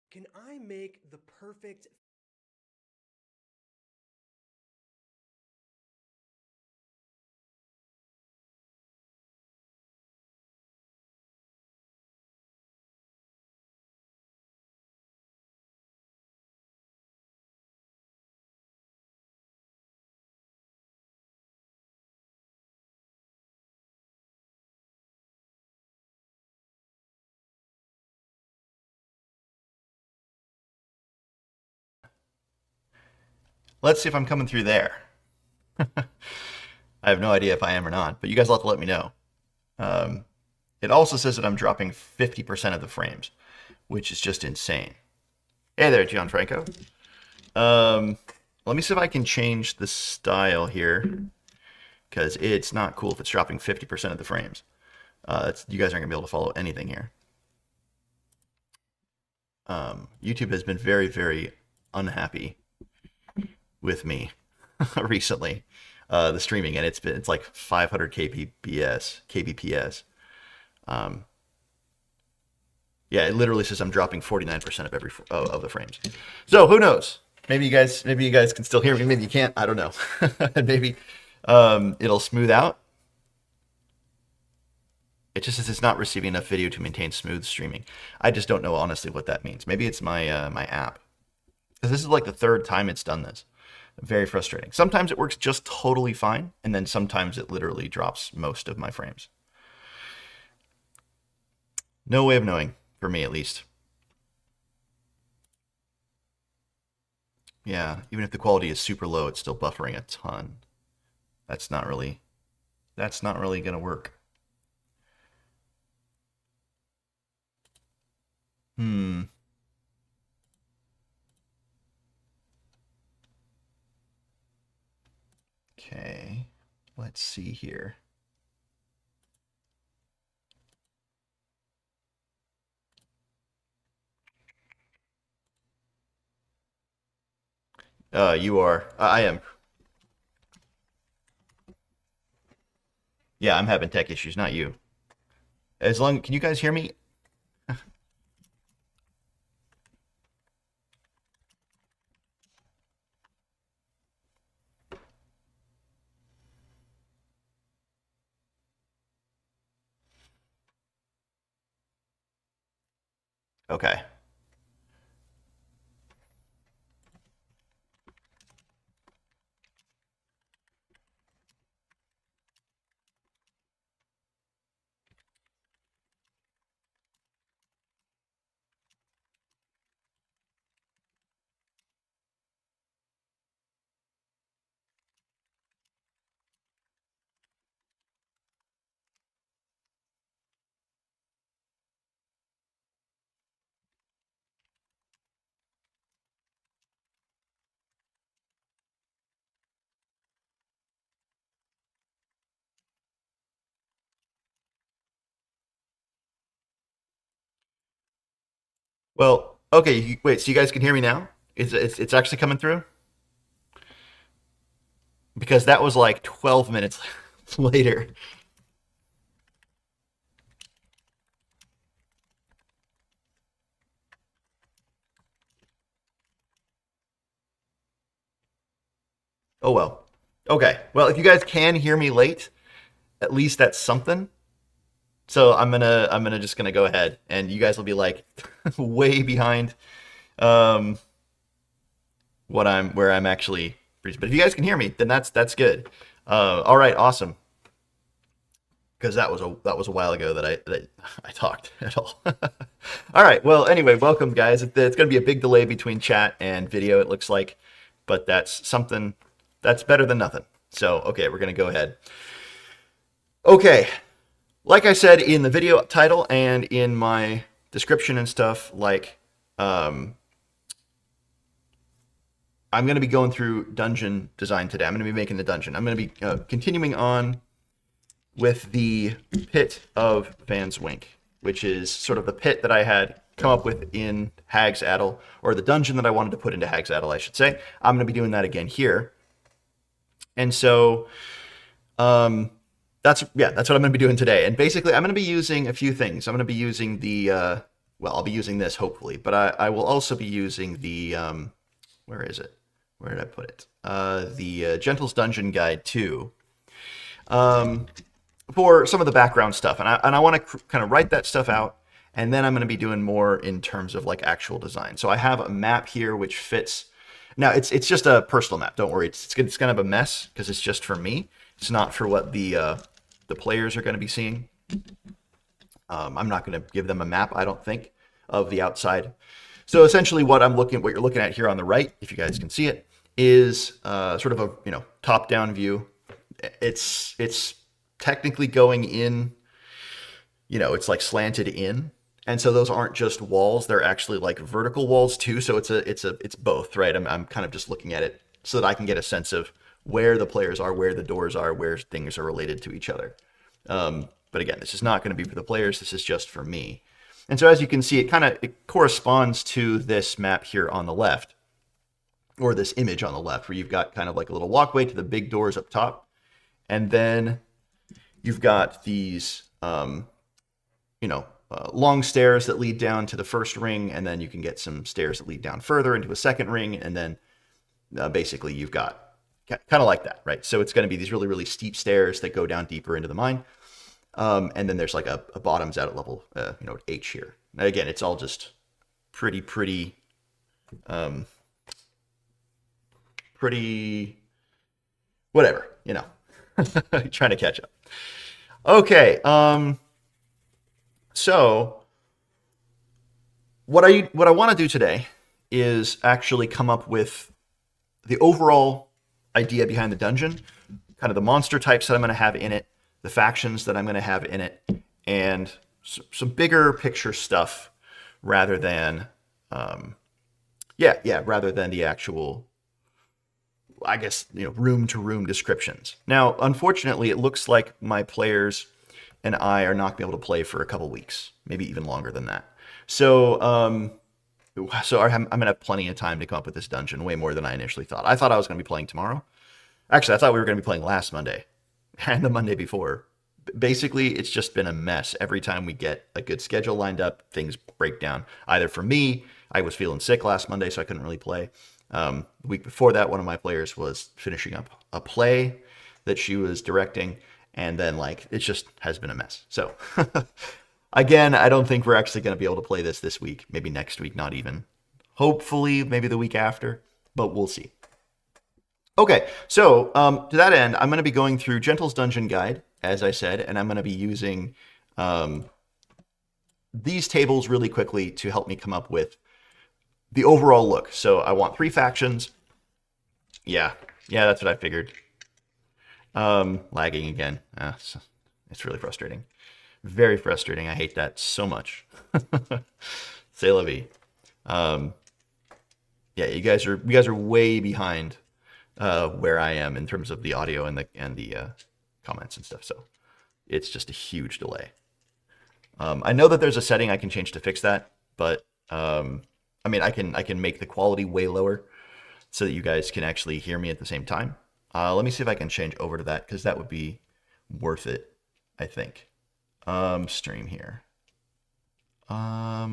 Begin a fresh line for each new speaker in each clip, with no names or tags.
Can I make the perfect
Let's see if I'm coming through there. I have no idea if I am or not, but you guys will have to let me know. Um, it also says that I'm dropping 50% of the frames, which is just insane. Hey there, Gianfranco. Um, Let me see if I can change the style here, because it's not cool if it's dropping 50% of the frames. You guys aren't going to be able to follow anything here. YouTube has been very, very unhappy with me recently. The streaming, and it's like 500 kbps. Um, yeah, it literally says I'm dropping 49% of of the frames. So who knows? Maybe you guys can still hear me. Maybe you can't. I don't know. Maybe it'll smooth out. It just says it's not receiving enough video to maintain smooth streaming. I just don't know honestly what that means. Maybe it's my app, because this is like the third time it's done this. Very frustrating. Sometimes it works just totally fine, and then sometimes it literally drops most of my frames. No way of knowing, for me at least. Yeah, even if the quality is super low, it's still buffering a ton. That's not really gonna work. Hmm. Okay. Let's see here. You are. I am. Yeah, I'm having tech issues, not you. Can you guys hear me? Okay. Well, okay. Wait. So you guys can hear me now? It's actually coming through? Because that was like 12 minutes later. Oh well. Okay. Well, if you guys can hear me late, at least that's something. So I'm gonna just gonna go ahead, and you guys will be like way behind um where I'm actually. But if you guys can hear me, then that's good. All right, awesome. Because that was a while ago that I talked at all. All right. Well, anyway, welcome guys. It's going to be a big delay between chat and video, it looks like, but that's something that's better than nothing. So okay, we're going to go ahead. Okay, like I said in the video title and in my description and stuff, like I'm going to be going through dungeon design today. I'm going to be making the dungeon. I'm going to be continuing on with the pit of Van's Wink, which is sort of the pit that I had come up with in Hag's Addle, or the dungeon that I wanted to put into Hag's Addle, I should say. I'm going to be doing that again here. And so that's what I'm going to be doing today. And basically, I'm going to be using a few things. I'm going to be using the well, I'll be using this hopefully, but I will also be using the, where is it? Where did I put it? The Gentle's Dungeon Guide 2, for some of the background stuff. And I want to kind of write that stuff out, and then I'm going to be doing more in terms of like actual design. So I have a map here which fits. Now it's just a personal map. Don't worry, it's kind of a mess because it's just for me. It's not for what the players are going to be seeing. I'm not going to give them a map, I don't think, of the outside. So essentially, what you're looking at here on the right, if you guys can see it, is sort of a top-down view. It's technically going in, it's like slanted in, and so those aren't just walls; they're actually like vertical walls too. So it's both, right? I'm kind of just looking at it so that I can get a sense of where the players are, where the doors are, where things are related to each other. But again, this is not going to be for the players. This is just for me. And so as you can see, it corresponds to this map here on the left, or this image on the left, where you've got kind of like a little walkway to the big doors up top. And then you've got these, long stairs that lead down to the first ring. And then you can get some stairs that lead down further into a second ring. And then basically you've got kind of like that, right? So it's going to be these really, really steep stairs that go down deeper into the mine. And then there's like a bottoms out at level, H here. Now, again, it's all just pretty, whatever, trying to catch up. Okay. So what I want to do today is actually come up with the overall idea behind the dungeon, kind of the monster types that I'm going to have in it, the factions that I'm going to have in it, and some bigger picture stuff rather than, rather than the actual, I guess, room to room descriptions. Now, unfortunately, it looks like my players and I are not going to be able to play for a couple weeks, maybe even longer than that. So I'm going to have plenty of time to come up with this dungeon, way more than I initially thought. I thought I was going to be playing tomorrow. Actually, I thought we were going to be playing last Monday and the Monday before. Basically, it's just been a mess. Every time we get a good schedule lined up, things break down. Either for me, I was feeling sick last Monday, so I couldn't really play. The week before that, one of my players was finishing up a play that she was directing, and then it just has been a mess. So again, I don't think we're actually going to be able to play this week, maybe next week, not even. Hopefully, maybe the week after, but we'll see. Okay, so to that end, I'm going to be going through Gentle's Dungeon Guide, as I said, and I'm going to be using these tables really quickly to help me come up with the overall look. So I want 3 factions. Yeah, that's what I figured. Lagging again. It's really frustrating. Very frustrating. I hate that so much. C'est la vie. You guys are way behind where I am in terms of the audio and the comments and stuff. So it's just a huge delay. I know that there's a setting I can change to fix that, but I can make the quality way lower so that you guys can actually hear me at the same time. Let me see if I can change over to that, because that would be worth it, I think. Stream here. I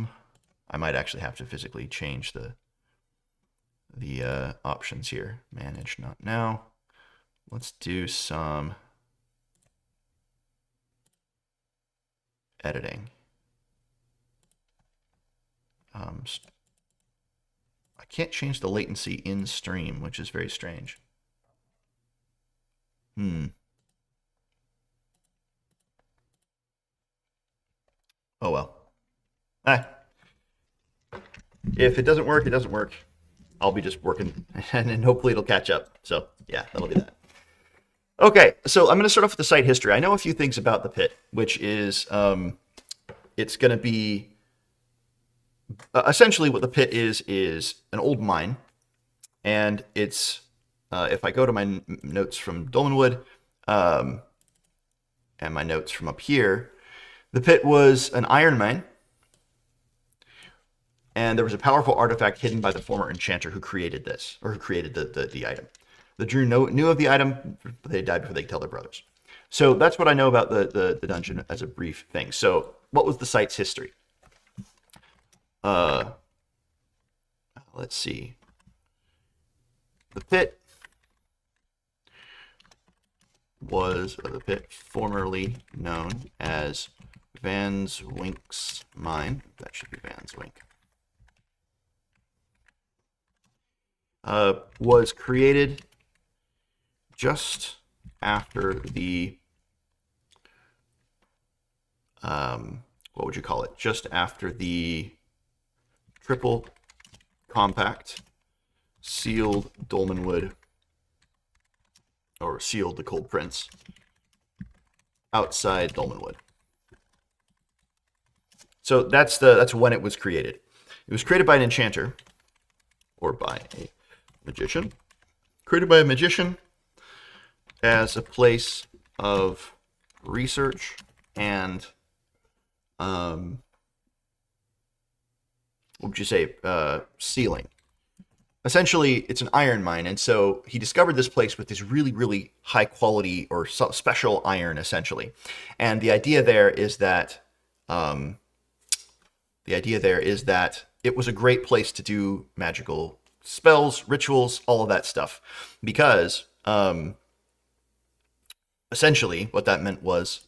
might actually have to physically change the options here. Manage not now. Let's do some editing. I can't change the latency in stream, which is very strange. Oh well. If it doesn't work, it doesn't work. I'll be just working, and then hopefully it'll catch up. So yeah, that'll be that. Okay, so I'm going to start off with the site history. I know a few things about the pit, which is it's going to be essentially what the pit is an old mine, and it's if I go to my notes from Dolmenwood and my notes from up here, the pit was an iron mine, and there was a powerful artifact hidden by the former enchanter who created this, or who created the item. The Drew knew of the item, but they died before they could tell their brothers. So that's what I know about the dungeon as a brief thing. So what was the site's history? let's see. The pit was the pit formerly known as Van Zwink's mine. That should be Van Zwink. Was created just after the what would you call it? Just after the triple compact sealed Dolmenwood, or sealed the Cold Prince outside Dolmenwood. So that's when it was created. It was created by an enchanter, or by a magician. Created by a magician as a place of research and what would you say, sealing. Essentially, it's an iron mine, and so he discovered this place with this really, really high quality or special iron, essentially. And the idea there is that it was a great place to do magical spells, rituals, all of that stuff, because essentially what that meant was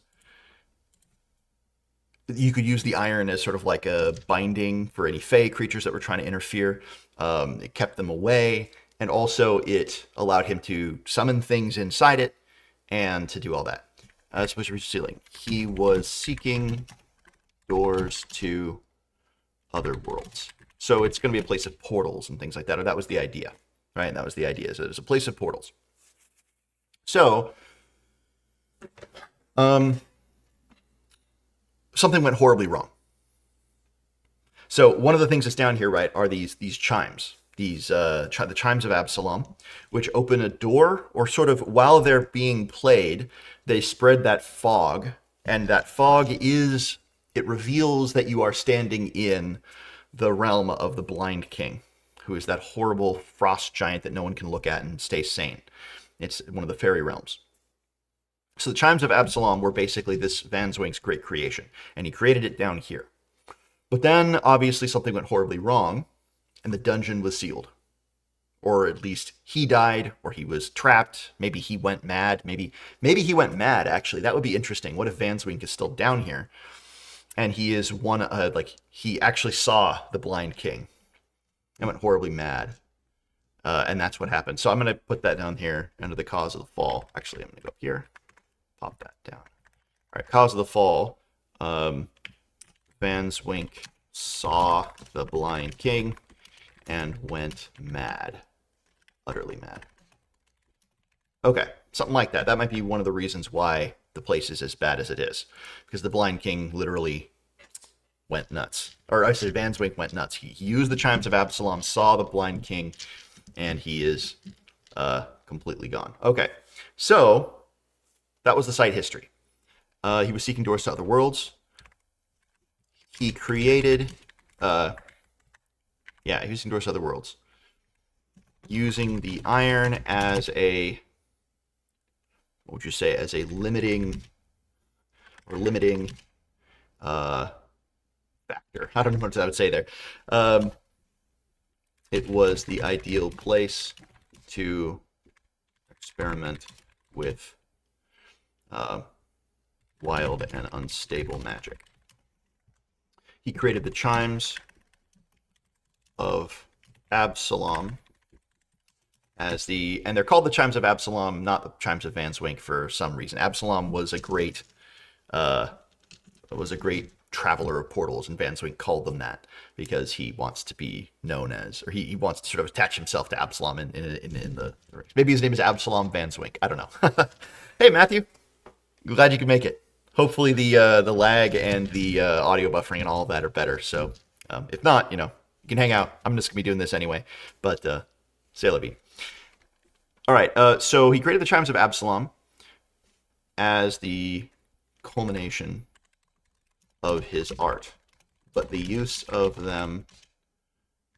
you could use the iron as sort of like a binding for any fey creatures that were trying to interfere. It kept them away, and also it allowed him to summon things inside it and to do all that. Supposed to reach sealing. He was seeking doors to other worlds. So it's going to be a place of portals and things like that. Or that was the idea, right? That was the idea. So it was a place of portals. So, something went horribly wrong. So one of the things that's down here, right, are these chimes, the chimes of Absalom, which open a door, or sort of while they're being played, they spread that fog, and that fog it reveals that you are standing in the realm of the Blind King, who is that horrible frost giant that no one can look at and stay sane. It's one of the fairy realms. So the chimes of Absalom were basically this Van Zwink's great creation, and he created it down here. But then, obviously, something went horribly wrong, and the dungeon was sealed. Or at least he died, or he was trapped. Maybe he went mad. Maybe he went mad, actually. That would be interesting. What if Van Zwink is still down here, and he is he actually saw the Blind King and went horribly mad. And that's what happened. So I'm going to put that down here under the cause of the fall. Actually, I'm going to go up here. Pop that down. All right, cause of the fall. Van Zwink saw the Blind King and went mad. Utterly mad. Okay, something like that. That might be one of the reasons why the place is as bad as it is. Because the Blind King literally went nuts. Or I said Van Zwink went nuts. He used the chimes of Absalom, saw the Blind King, and he is completely gone. Okay, so that was the site history. He was seeking doors to other worlds. He created, he was seeking doors to other worlds, using the iron as a, what would you say, as a limiting factor. I don't know what I would say there. It was the ideal place to experiment with wild and unstable magic. He created the chimes of Absalom and they're called the chimes of Absalom, not the chimes of Van Zwink for some reason. Absalom was a great traveler of portals, and Van Zwink called them that because he wants to be known as, or he wants to sort of attach himself to Absalom in the maybe his name is Absalom Van Zwink. I don't know. Hey Matthew, glad you could make it. Hopefully the lag and the audio buffering and all of that are better. So if not, you can hang out. I'm just gonna be doing this anyway. But c'est la vie. All right. So he created the chimes of Absalom as the culmination of his art, but the use of them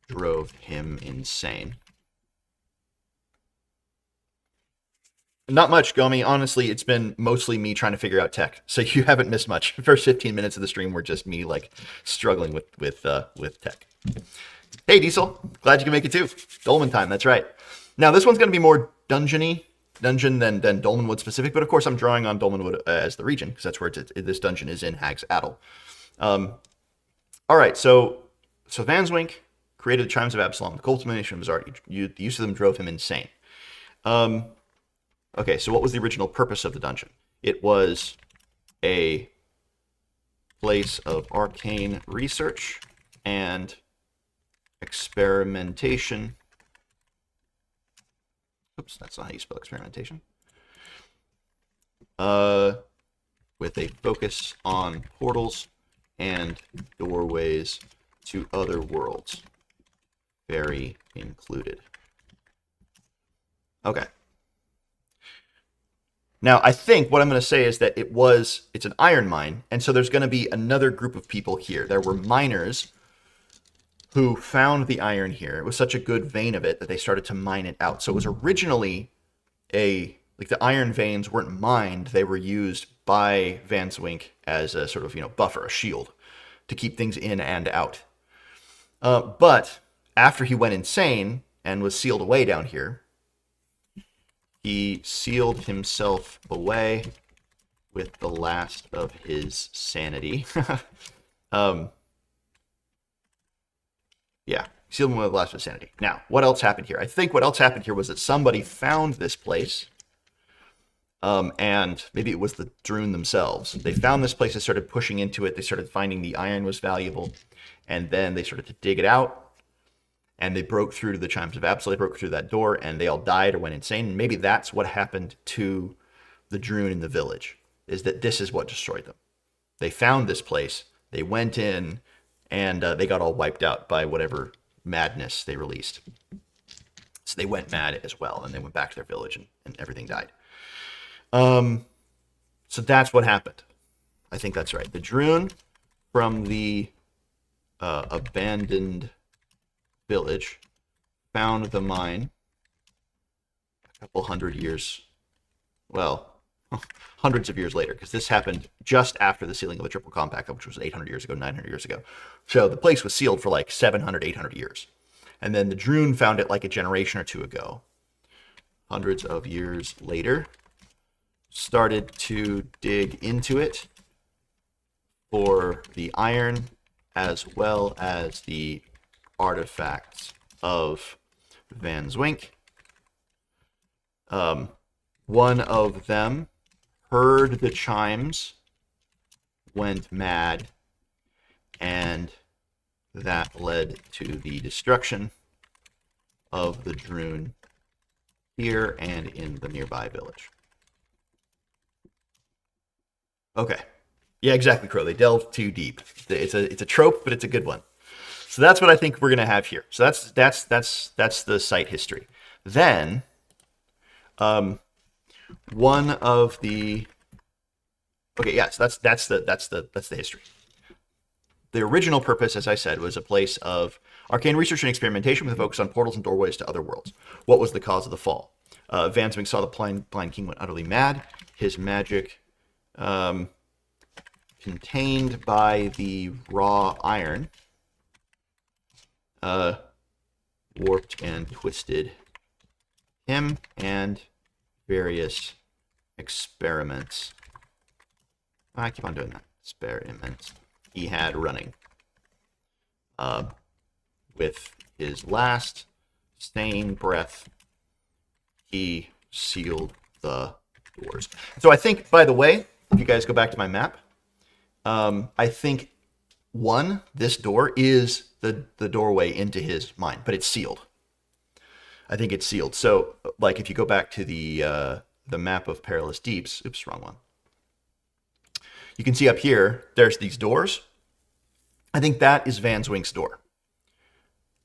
drove him insane. Not much, Gomi. Honestly, it's been mostly me trying to figure out tech. So you haven't missed much. The first 15 minutes of the stream were just me like struggling with tech. Hey, Diesel. Glad you can make it too. Dolmen time. That's right. Now this one's going to be more dungeon than Dolmenwood specific, but of course I'm drawing on Dolmenwood as the region because that's where this dungeon is in Hag's Addle. All right, so Vanswink created the Chimes of Absalom. The cultivation of his art, the use of them drove him insane. Okay, so what was the original purpose of the dungeon? It was a place of arcane research and experimentation. Oops, that's not how you spell experimentation. With a focus on portals and doorways to other worlds. Very included. Okay. Now, I think what I'm going to say is that it's an iron mine, and so there's going to be another group of people here. There were miners who found the iron here. It was such a good vein of it that they started to mine it out. So it was originally like the iron veins weren't mined, they were used by Vanswink as a sort of, buffer, a shield to keep things in and out. But after he went insane and was sealed away down here, he sealed himself away with the last of his sanity. Yeah, sealed him with the last of his sanity. Now, what else happened here? I think what else happened here was that somebody found this place, and maybe it was the Droon themselves. They found this place, they started pushing into it, they started finding the iron was valuable, and then they started to dig it out, and they broke through to the Chimes of Absalom, they broke through that door, and they all died or went insane. And maybe that's what happened to the Droon in the village, is that this is what destroyed them. They found this place, they went in, and they got all wiped out by whatever madness they released. So they went mad as well, and they went back to their village, and everything died. So that's what happened. I think that's right. The Droon from the abandoned village found the mine a couple hundred years, well, hundreds of years later, because this happened just after the sealing of the Triple Compact, which was 800 years ago, 900 years ago. So the place was sealed for like 700, 800 years. And then the Droon found it like a generation or two ago. Hundreds of years later, started to dig into it for the iron as well as the artifacts of Vanswink. One of them heard the chimes, went mad, and that led to the destruction of the Droon here and in the nearby village. Okay. Yeah, exactly, Crow. They delved too deep. It's a trope, but it's a good one. So that's what I think we're gonna have here. So that's the site history. Then, one of the so that's the history. The original purpose, as I said, was a place of arcane research and experimentation with a focus on portals and doorways to other worlds. What was the cause of the fall? Vanswink saw the blind king went utterly mad. His magic, contained by the raw iron, warped and twisted him and various experiments. I keep on doing that. Experiments he had running. With his last staying breath, he sealed the doors. So I think, by the way, if you guys go back to my map, I think this door is the doorway into his mine, but it's sealed. I think it's sealed. So, like, if you go back to the map of Perilous Deeps, oops, wrong one. You can see up here, there's these doors. I think that is Vanswink's door,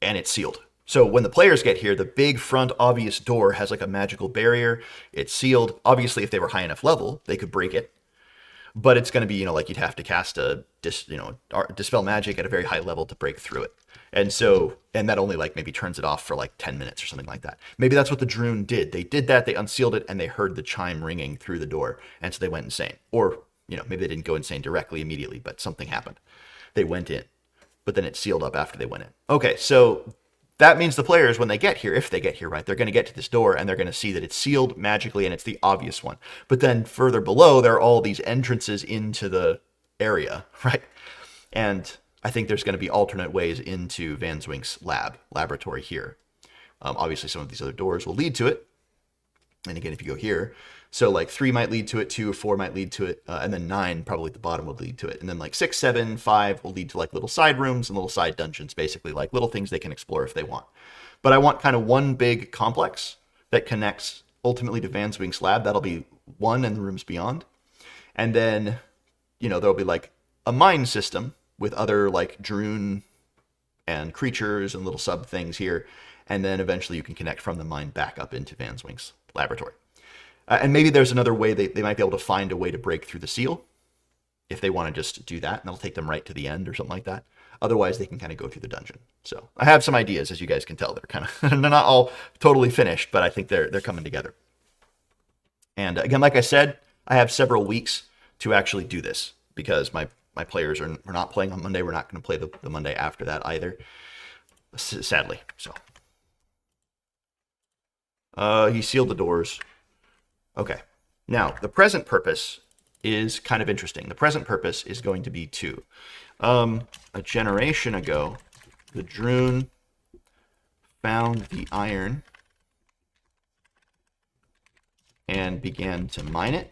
and it's sealed. So when the players get here, the big front obvious door has like a magical barrier. It's sealed. Obviously, if they were high enough level, they could break it. but it's going to be, like you'd have to cast a dispel magic at a very high level to break through it. And that only like maybe turns it off for like 10 minutes or something like that. Maybe that's what the Droon did. They did that, they unsealed it, and they heard the chime ringing through the door, and so they went insane. Or, maybe they didn't go insane directly immediately, but something happened. They went in, but then it sealed up after they went in. Okay, so that means the players, when they get here, if they get here, right, they're going to get to this door and they're going to see that it's sealed magically and it's the obvious one. But then further below, there are all these entrances into the area, right? And I think there's going to be alternate ways into Van Zwink's laboratory here. Obviously, some of these other doors will lead to it. And again, if you go here, so like 3 might lead to it, 2 or 4 might lead to it, and then 9 probably at the bottom would lead to it. And then like 6, 7, 5 will lead to like little side rooms and little side dungeons, basically like little things they can explore if they want. But I want kind of one big complex that connects ultimately to Van Zwink's lab. That'll be one and the rooms beyond. And then, there'll be like a mine system with other like Droon and creatures and little sub things here. And then eventually you can connect from the mine back up into Van Zwink's laboratory. And maybe there's another way they might be able to find a way to break through the seal if they want to just do that, and that'll take them right to the end or something like that. Otherwise, they can kind of go through the dungeon. So I have some ideas, as you guys can tell. They're kind of they're not all totally finished, but I think they're coming together. And again, like I said, I have several weeks to actually do this because my players are not playing on Monday. We're not going to play the Monday after that either, sadly. So he sealed the doors. Okay, now the present purpose is kind of interesting. The present purpose is going to be 2. A generation ago, the Droon found the iron and began to mine it.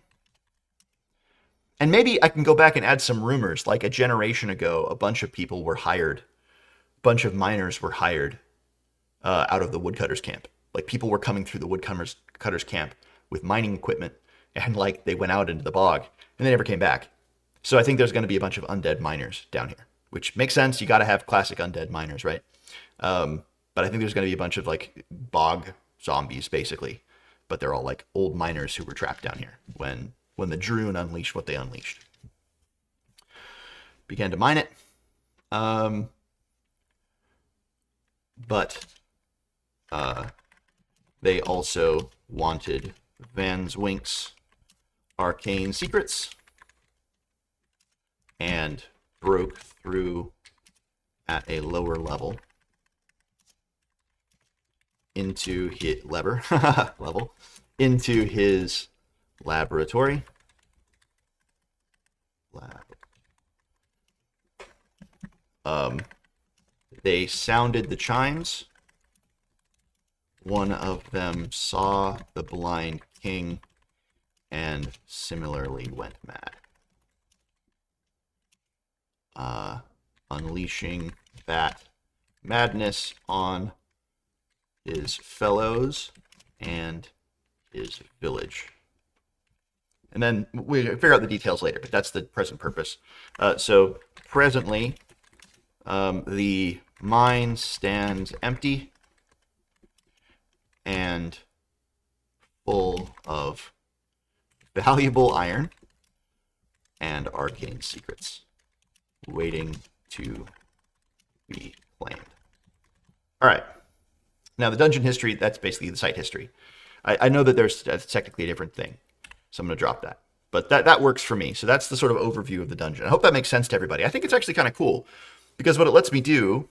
And maybe I can go back and add some rumors. Like a generation ago, a bunch of people were hired, a bunch of miners were hired out of the woodcutters camp. Like people were coming through the woodcutters camp with mining equipment, and like they went out into the bog and they never came back. So I think there's going to be a bunch of undead miners down here, which makes sense. You got to have classic undead miners, right? But I think there's going to be a bunch of like bog zombies, basically, but they're all like old miners who were trapped down here when the Droon unleashed what they unleashed. Began to mine it, but they also wanted Van Zwink's arcane secrets and broke through at a lower level into his into his laboratory. They sounded the chimes. One of them saw the blind king and similarly went mad, unleashing that madness on his fellows and his village. And then we figure out the details later, but that's the present purpose. So presently, the mine stands empty and full of valuable iron and arcane secrets waiting to be claimed. All right. Now, the dungeon history, that's basically the site history. I know that that's technically a different thing, so I'm going to drop that. But that works for me. So that's the sort of overview of the dungeon. I hope that makes sense to everybody. I think it's actually kind of cool because what it lets me do,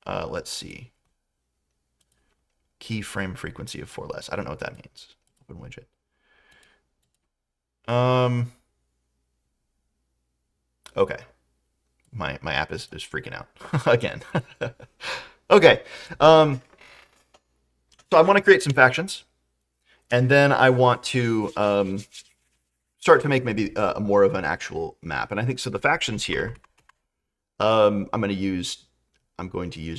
let's see. Keyframe frequency of 4 less. I don't know what that means. Open widget. Okay. My app is freaking out again. Okay. So I want to create some factions, and then I want to start to make maybe more of an actual map. And I think so. The factions here, I'm going to use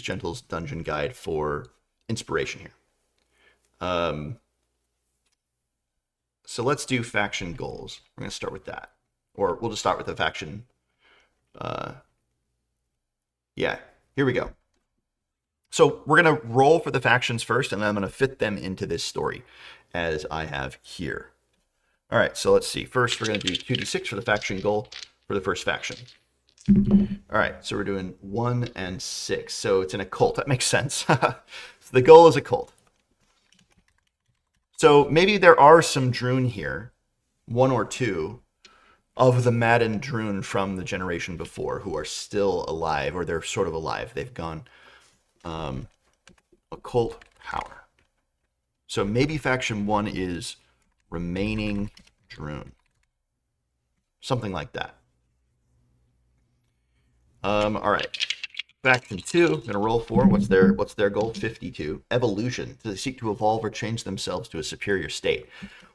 Gentle's Dungeon Guide for inspiration here. So let's do faction goals. We're going to start with that, or we'll just start with the faction. Yeah, here we go. So we're going to roll for the factions first, and then I'm going to fit them into this story as I have here. All right, so let's see. First, we're going to do 2d6 for the faction goal for the first faction. All right, so we're doing 1 and 6. So it's an occult. That makes sense. So the goal is occult. So maybe there are some Droon here, 1 or 2, of the Madden Droon from the generation before who are still alive, or they're sort of alive. They've gone occult power. So maybe faction 1 is remaining Droon. Something like that. All right. Faction 2, I'm gonna roll 4. What's their goal? 52. Evolution. Do they seek to evolve or change themselves to a superior state?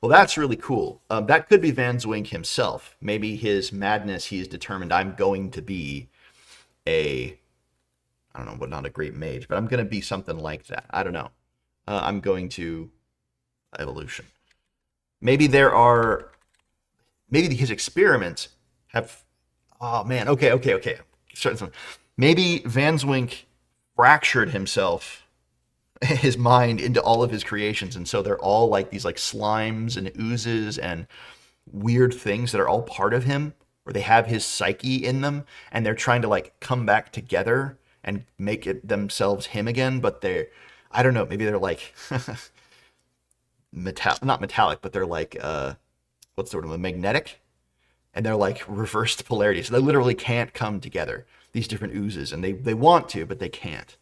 Well, that's really cool. That could be Van Zwink himself. Maybe his madness, he's determined, I'm going to be I don't know, but not a great mage, but I'm going to be something like that. I don't know. I'm going to evolution. Maybe maybe his experiments have, oh man, okay. Maybe Van Zwink fractured himself, his mind, into all of his creations, and so they're all like these like slimes and oozes and weird things that are all part of him, or they have his psyche in them, and they're trying to like come back together and make it themselves him again, but I don't know, maybe they're like not metallic, but they're like what's the word, magnetic, and they're like reversed polarity, so they literally can't come together, these different oozes, and they want to, but they can't.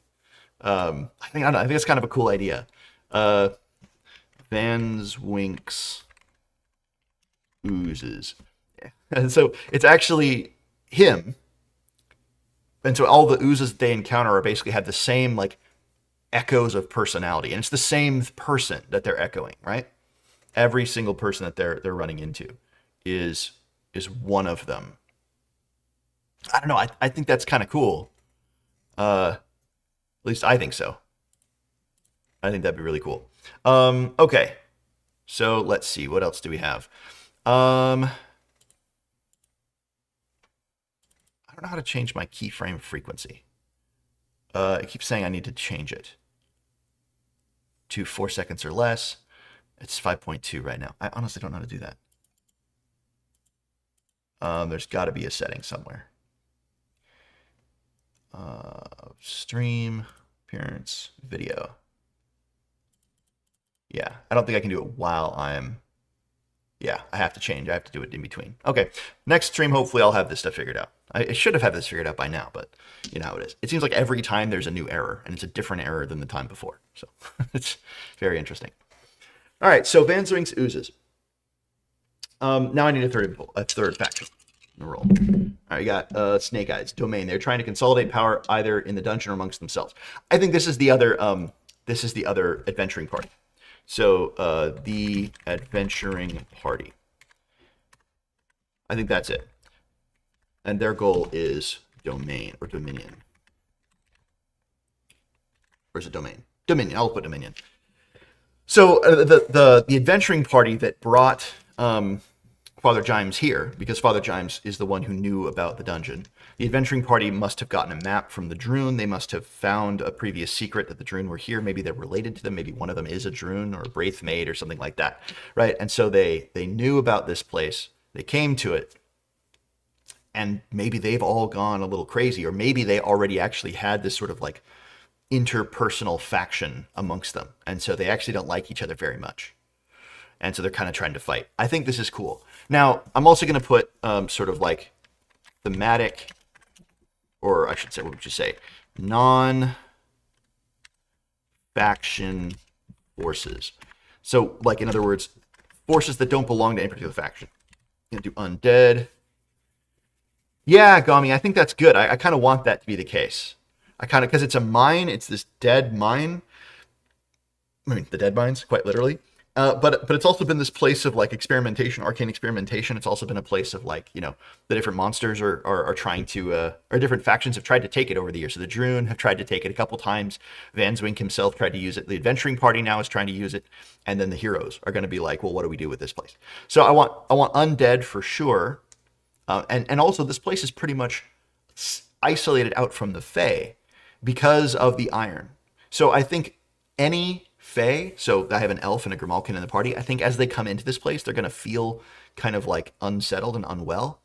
I think it's kind of a cool idea. Van Zwink's oozes. Yeah. And so it's actually him. And so all the oozes that they encounter are basically have the same like echoes of personality. And it's the same person that they're echoing, right? Every single person that they're running into is one of them. I don't know. I think that's kind of cool. At least I think so. I think that'd be really cool. Okay. So let's see. What else do we have? I don't know how to change my keyframe frequency. It keeps saying I need to change it to 4 seconds or less. It's 5.2 right now. I honestly don't know how to do that. There's got to be a setting somewhere. Stream, appearance, video. Yeah, I don't think I can do it while I'm... Yeah, I have to change. I have to do it in between. Okay, next stream, hopefully I'll have this stuff figured out. I should have had this figured out by now, but you know how it is. It seems like every time there's a new error, and it's a different error than the time before. So it's very interesting. All right, so Van Zwink's oozes. Now I need a third faction. Roll. All right, you got Snake Eyes Domain. They're trying to consolidate power either in the dungeon or amongst themselves. I think this is the other adventuring party. So the adventuring party. I think that's it. And their goal is domain or dominion. Or is it domain? Dominion. I'll put dominion. So the adventuring party that brought Father Gimes here, because Father Gimes is the one who knew about the dungeon. The adventuring party must have gotten a map from the Droon. They must have found a previous secret that the Droon were here. Maybe they're related to them. Maybe one of them is a Droon or a Braith Maid or something like that, right? And so they knew about this place. They came to it, and maybe they've all gone a little crazy, or maybe they already actually had this sort of like interpersonal faction amongst them, and so they actually don't like each other very much. And so they're kind of trying to fight. I think this is cool. Now, I'm also going to put sort of like thematic, or I should say, what would you say? Non-faction forces. So, like, in other words, forces that don't belong to any particular faction. You do undead. Yeah, Gami, I think that's good. I kind of want that to be the case. Because it's a mine, it's this dead mine. I mean, the dead mines, quite literally. But it's also been this place of like experimentation, arcane experimentation. It's also been a place of like, you know, the different monsters are trying to, or different factions have tried to take it over the years. So the Droon have tried to take it a couple times. Van Zwink himself tried to use it. The adventuring party now is trying to use it. And then the heroes are going to be like, well, what do we do with this place? So I want undead for sure. And also this place is pretty much isolated out from the Fae because of the iron. So I think any Fae. So I have an elf and a Grimalkin in the party. I think as they come into this place, they're going to feel kind of like unsettled and unwell.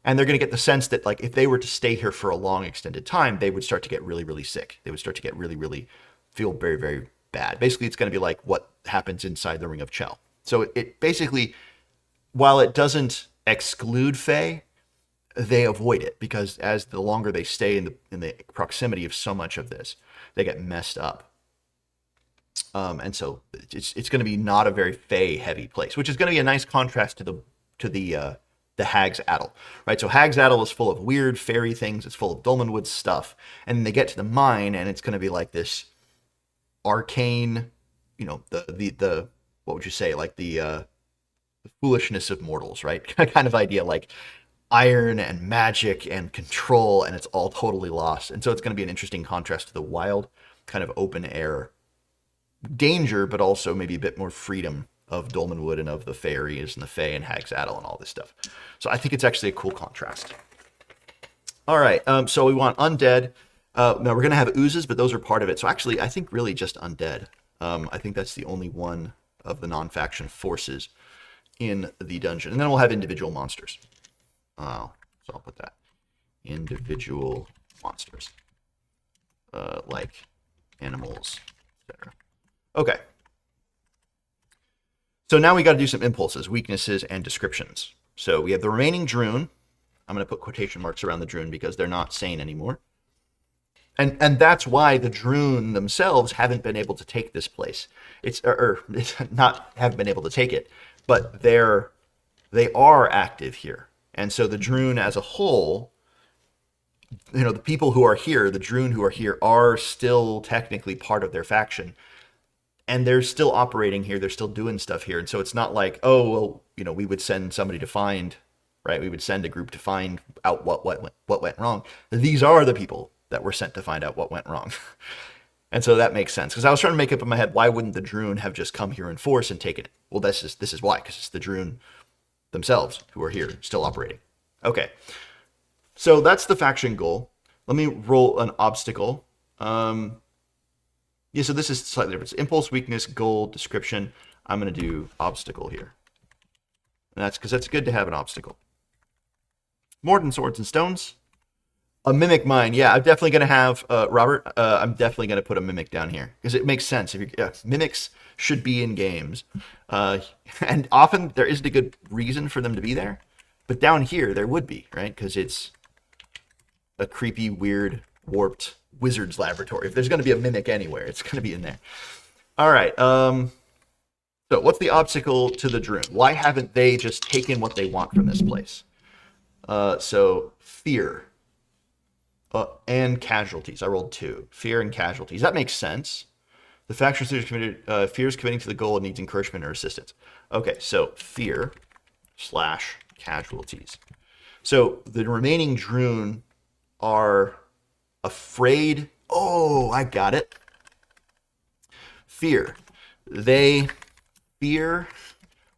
And they're going to get the sense that, like, if they were to stay here for a long extended time, they would start to get really, really sick. They would start to get really, really feel very, very bad. Basically, it's going to be like what happens inside the Ring of Chell. So it basically, while it doesn't exclude Fae, they avoid it, because as the longer they stay in the proximity of so much of this, they get messed up. And so it's going to be not a very Fae heavy place, which is going to be a nice contrast to the Hag's Addle, right? So Hag's Addle is full of weird fairy things. It's full of Dolmenwood stuff, and then they get to the mine, and it's going to be like this arcane, you know, the what would you say, like the foolishness of mortals, right? Kind of idea, like iron and magic and control, and it's all totally lost. And so it's going to be an interesting contrast to the wild, kind of open air danger, but also maybe a bit more freedom of Dolmenwood and of the fairies and the Fae and Hag's Addle and all this stuff. So I think it's actually a cool contrast. All right, so we want undead. Now we're going to have oozes, but those are part of it. So actually, I think really just undead. I think that's the only one of the non-faction forces in the dungeon. And then we'll have individual monsters. So I'll put that. Individual monsters. Like animals, etc. Okay. So now we got to do some impulses, weaknesses, and descriptions. So we have the remaining Droon. I'm going to put quotation marks around the Droon because they're not sane anymore. And that's why the Droon themselves haven't been able to take this place. It's not haven't been able to take it, but they are active here. And so the Droon as a whole, you know, the people who are here, the Droon who are here, are still technically part of their faction. And they're still operating here. They're still doing stuff here. And so it's not like, oh, well, you know, we would send somebody to find, right? We would send a group to find out what went wrong. These are the people that were sent to find out what went wrong. And so that makes sense. Because I was trying to make up in my head, why wouldn't the Droon have just come here in force and taken it? Well, this is why, because it's the Droon themselves who are here, still operating. Okay. So that's the faction goal. Let me roll an obstacle. Yeah, so this is slightly different. It's impulse, weakness, goal, description. I'm going to do obstacle here. And that's because that's good to have an obstacle. More than swords and stones. A mimic mine. Yeah, I'm definitely going to have, Robert, I'm definitely going to put a mimic down here. Because it makes sense. Mimics should be in games. And often there isn't a good reason for them to be there. But down here, there would be, right? Because it's a creepy, weird, warped wizard's laboratory. If there's going to be a mimic anywhere, it's going to be in there. All right. So what's the obstacle to the Droon? Why haven't they just taken what they want from this place? So fear and casualties. I rolled 2. Fear and casualties. That makes sense. The faction leader committed fears committing to the goal and needs encouragement or assistance. Okay, so fear / casualties. So the remaining Droon are afraid. Oh, I got it. Fear. They fear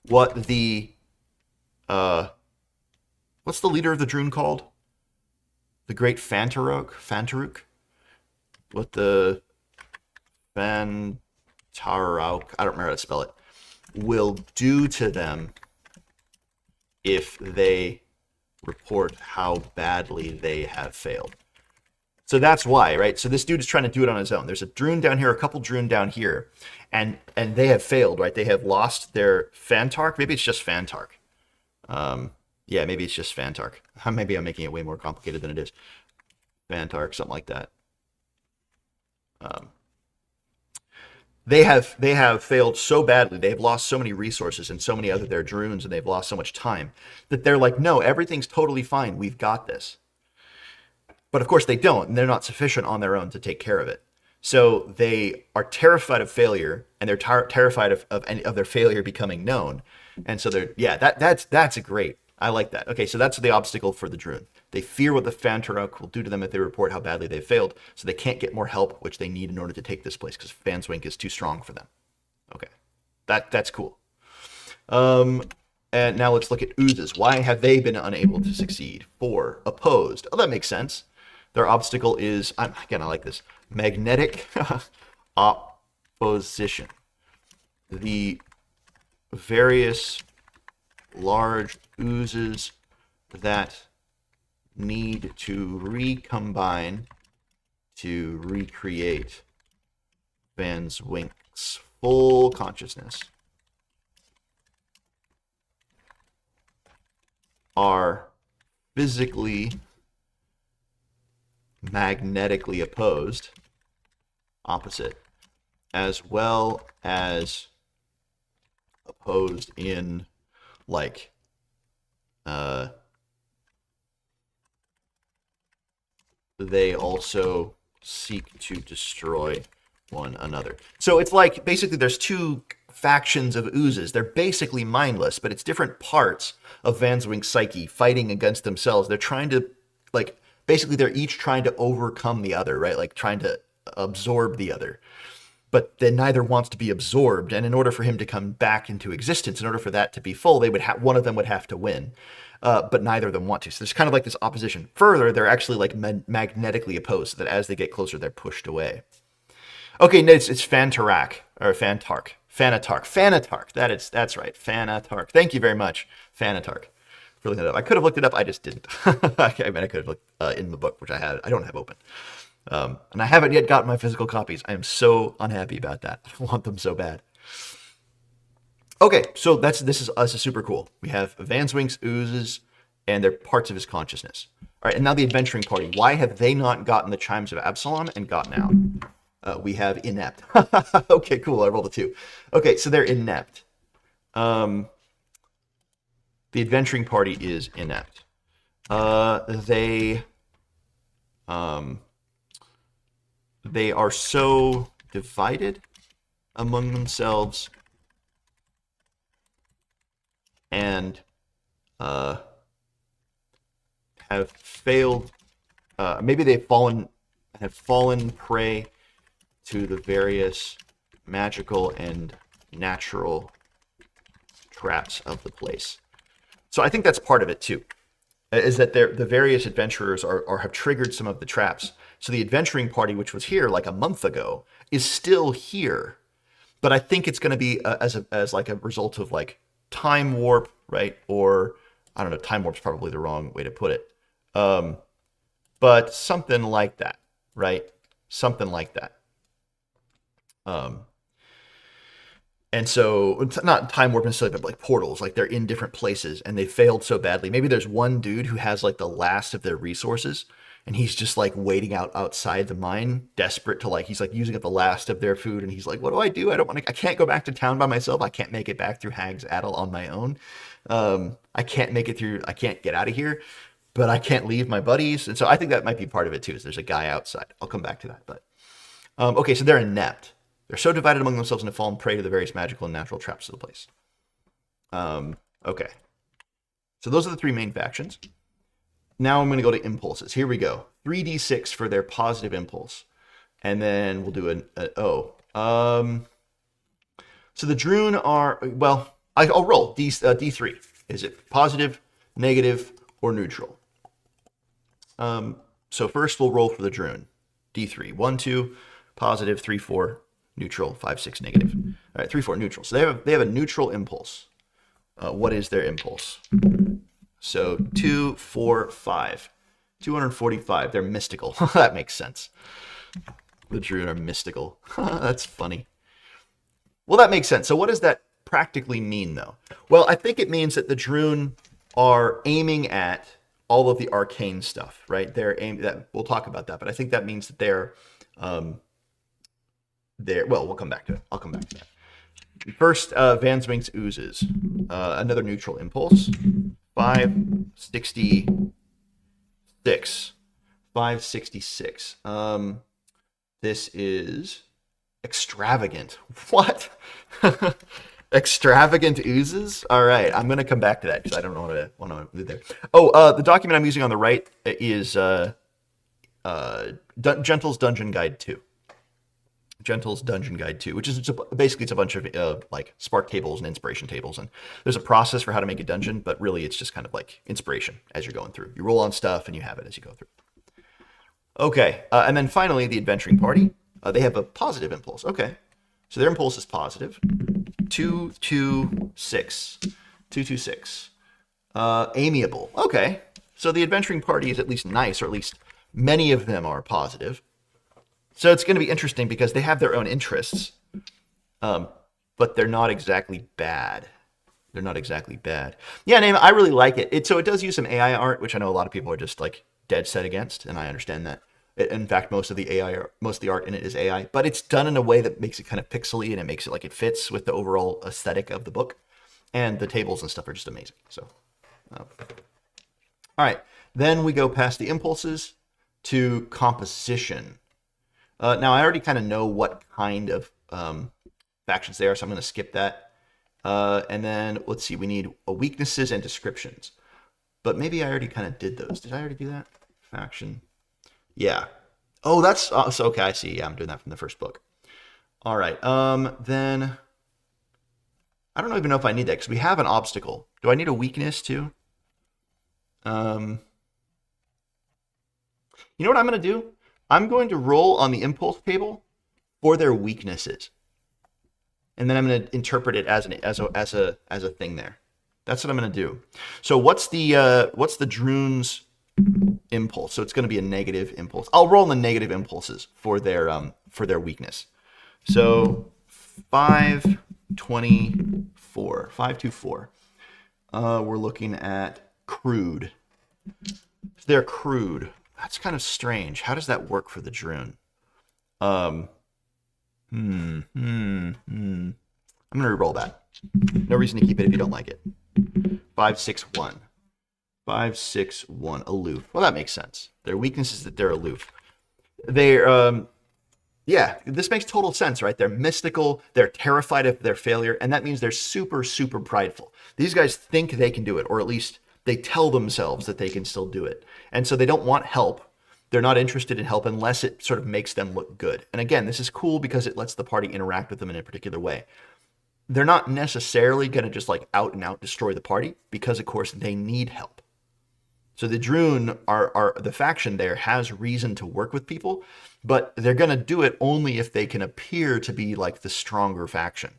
what the what's the leader of the Droon called? The Great Fantaruk? What the Fantaruk, I don't remember how to spell it, will do to them if they report how badly they have failed. So that's why, right? So this dude is trying to do it on his own. There's a Droon down here, a couple Droon down here, and they have failed, right? They have lost their Fantark. Maybe it's just Fantark. Yeah, maybe it's just Fantark. Maybe I'm making it way more complicated than it is. Fantark, something like that. They have failed so badly. They've lost so many resources and so many other their Droons, and they've lost so much time that they're like, no, everything's totally fine. We've got this. But of course they don't, and they're not sufficient on their own to take care of it. So they are terrified of failure, and they're terrified of their failure becoming known. And so that's a great. I like that. Okay, so that's the obstacle for the Droon. They fear what the Fantaruk will do to them if they report how badly they failed, so they can't get more help, which they need in order to take this place, because Fanswink is too strong for them. Okay, that's cool. And now let's look at oozes. Why have they been unable to succeed? 4, opposed. Oh, that makes sense. Their obstacle is, again, I like this, magnetic position. The various large oozes that need to recombine to recreate Van Zwink's full consciousness are physically magnetically opposite, as well as opposed in like they also seek to destroy one another. So it's like basically there's two factions of oozes. They're basically mindless, but it's different parts of Van Zwink's psyche fighting against themselves. They're trying to, like, basically they're each trying to overcome the other, right? Like trying to absorb the other. But then neither wants to be absorbed. And in order for him to come back into existence, in order for that to be full, they would one of them would have to win. But neither of them want to. So there's kind of like this opposition. Further, they're actually like magnetically opposed, so that as they get closer, they're pushed away. Okay, no, it's Fantarak, or Fantark. Fanatark. That's right. Fanatark. Thank you very much, Fanatark, for looking it up. I could have looked it up, I just didn't. I mean, I could have looked in the book, which I don't have open. And I haven't yet gotten my physical copies. I am so unhappy about that. I want them so bad. Okay, so this is super cool. We have Van Zwink's oozes, and they're parts of his consciousness. All right, and now the adventuring party. Why have they not gotten the chimes of Absalom and gotten out? We have inept. Okay, cool. I rolled a 2. Okay, so they're inept. The adventuring party is inept. They are so divided among themselves and have failed. Maybe have fallen prey to the various magical and natural traps of the place. So I think that's part of it too, is that the various adventurers have triggered some of the traps. So the adventuring party, which was here like a month ago, is still here, but I think it's going to be as like a result of like time warp, right? Or I don't know, time warp's probably the wrong way to put it, but something like that, right? Something like that. And so it's not time warp necessarily, but like portals, like they're in different places and they failed so badly. Maybe there's one dude who has like the last of their resources and he's just like waiting outside the mine, desperate to he's like using up the last of their food. And he's like, what do? I can't go back to town by myself. I can't make it back through Hag's Addle on my own. I can't get out of here, but I can't leave my buddies. And so I think that might be part of it too, is there's a guy outside. I'll come back to that, but, okay. So they're inept. They're so divided among themselves and have fallen prey to the various magical and natural traps of the place. Okay. So those are the 3 main factions. Now I'm going to go to impulses. Here we go. 3d6 for their positive impulse. And then we'll do an O. So the Droon are, well, I'll roll D3. Is it positive, negative, or neutral? So first we'll roll for the Droon. D3. 1, 2, positive, 3, 4, neutral, 5, 6, negative. All right, 3, 4, neutral. So they have a neutral impulse. What is their impulse? So 2, 4, 5. 245. They're mystical. That makes sense. The Druid are mystical. That's funny. Well, that makes sense. So what does that practically mean, though? Well, I think it means that the Druid are aiming at all of the arcane stuff, right? We'll talk about that, but I think that means that they're well, we'll come back to it. I'll come back to that. First, Van Zwink's oozes. Another neutral impulse. 566. 566. This is extravagant. What? Extravagant oozes? All right, I'm going to come back to that because I don't know what to do there. Oh, the document I'm using on the right is Gentle's Dungeon Guide 2. Gentle's Dungeon Guide 2, which is basically it's a bunch of like spark tables and inspiration tables, and there's a process for how to make a dungeon, but really it's just kind of like inspiration as you're going through. You roll on stuff and you have it as you go through. Okay, and then finally the adventuring party. They have a positive impulse. Okay, So their impulse is positive. 226. 226. Amiable. Okay. So the adventuring party is at least nice, or at least many of them are positive. So it's going to be interesting because they have their own interests, but they're not exactly bad. They're not exactly bad. Yeah, Name, I really like it. So it does use some AI art, which I know a lot of people are just like dead set against, and I understand that. In fact, most of the art in it is AI, but it's done in a way that makes it kind of pixely, and it makes it like it fits with the overall aesthetic of the book, and the tables and stuff are just amazing. So, all right, then we go past the impulses to composition. Now I already kind of know what kind of factions they are, so I'm going to skip that. And then let's see, we need weaknesses and descriptions, but maybe I already kind of did those. Did I already do that? Faction. Yeah. Oh, that's so okay. I see. Yeah, I'm doing that from the first book. All right. Then I don't even know if I need that because we have an obstacle. Do I need a weakness too? You know what I'm going to do? I'm going to roll on the impulse table for their weaknesses, and then I'm going to interpret it as a thing there. That's what I'm going to do. So what's the Droon's impulse? So it's going to be a negative impulse. I'll roll the negative impulses for their weakness. So 524, 524. We're looking at crude. They're crude. That's kind of strange. How does that work for the Droon? I'm going to re-roll that. No reason to keep it if you don't like it. 561. 561. Aloof. Well, that makes sense. Their weakness is that they're aloof. They're, yeah, this makes total sense, right? They're mystical. They're terrified of their failure. And that means they're super, super prideful. These guys think they can do it, or at least they tell themselves that they can still do it. And so they don't want help. They're not interested in help unless it sort of makes them look good. And again, this is cool because it lets the party interact with them in a particular way. They're not necessarily going to just like out and out destroy the party because, of course, they need help. So the Droon are the faction there has reason to work with people, but they're going to do it only if they can appear to be like the stronger faction.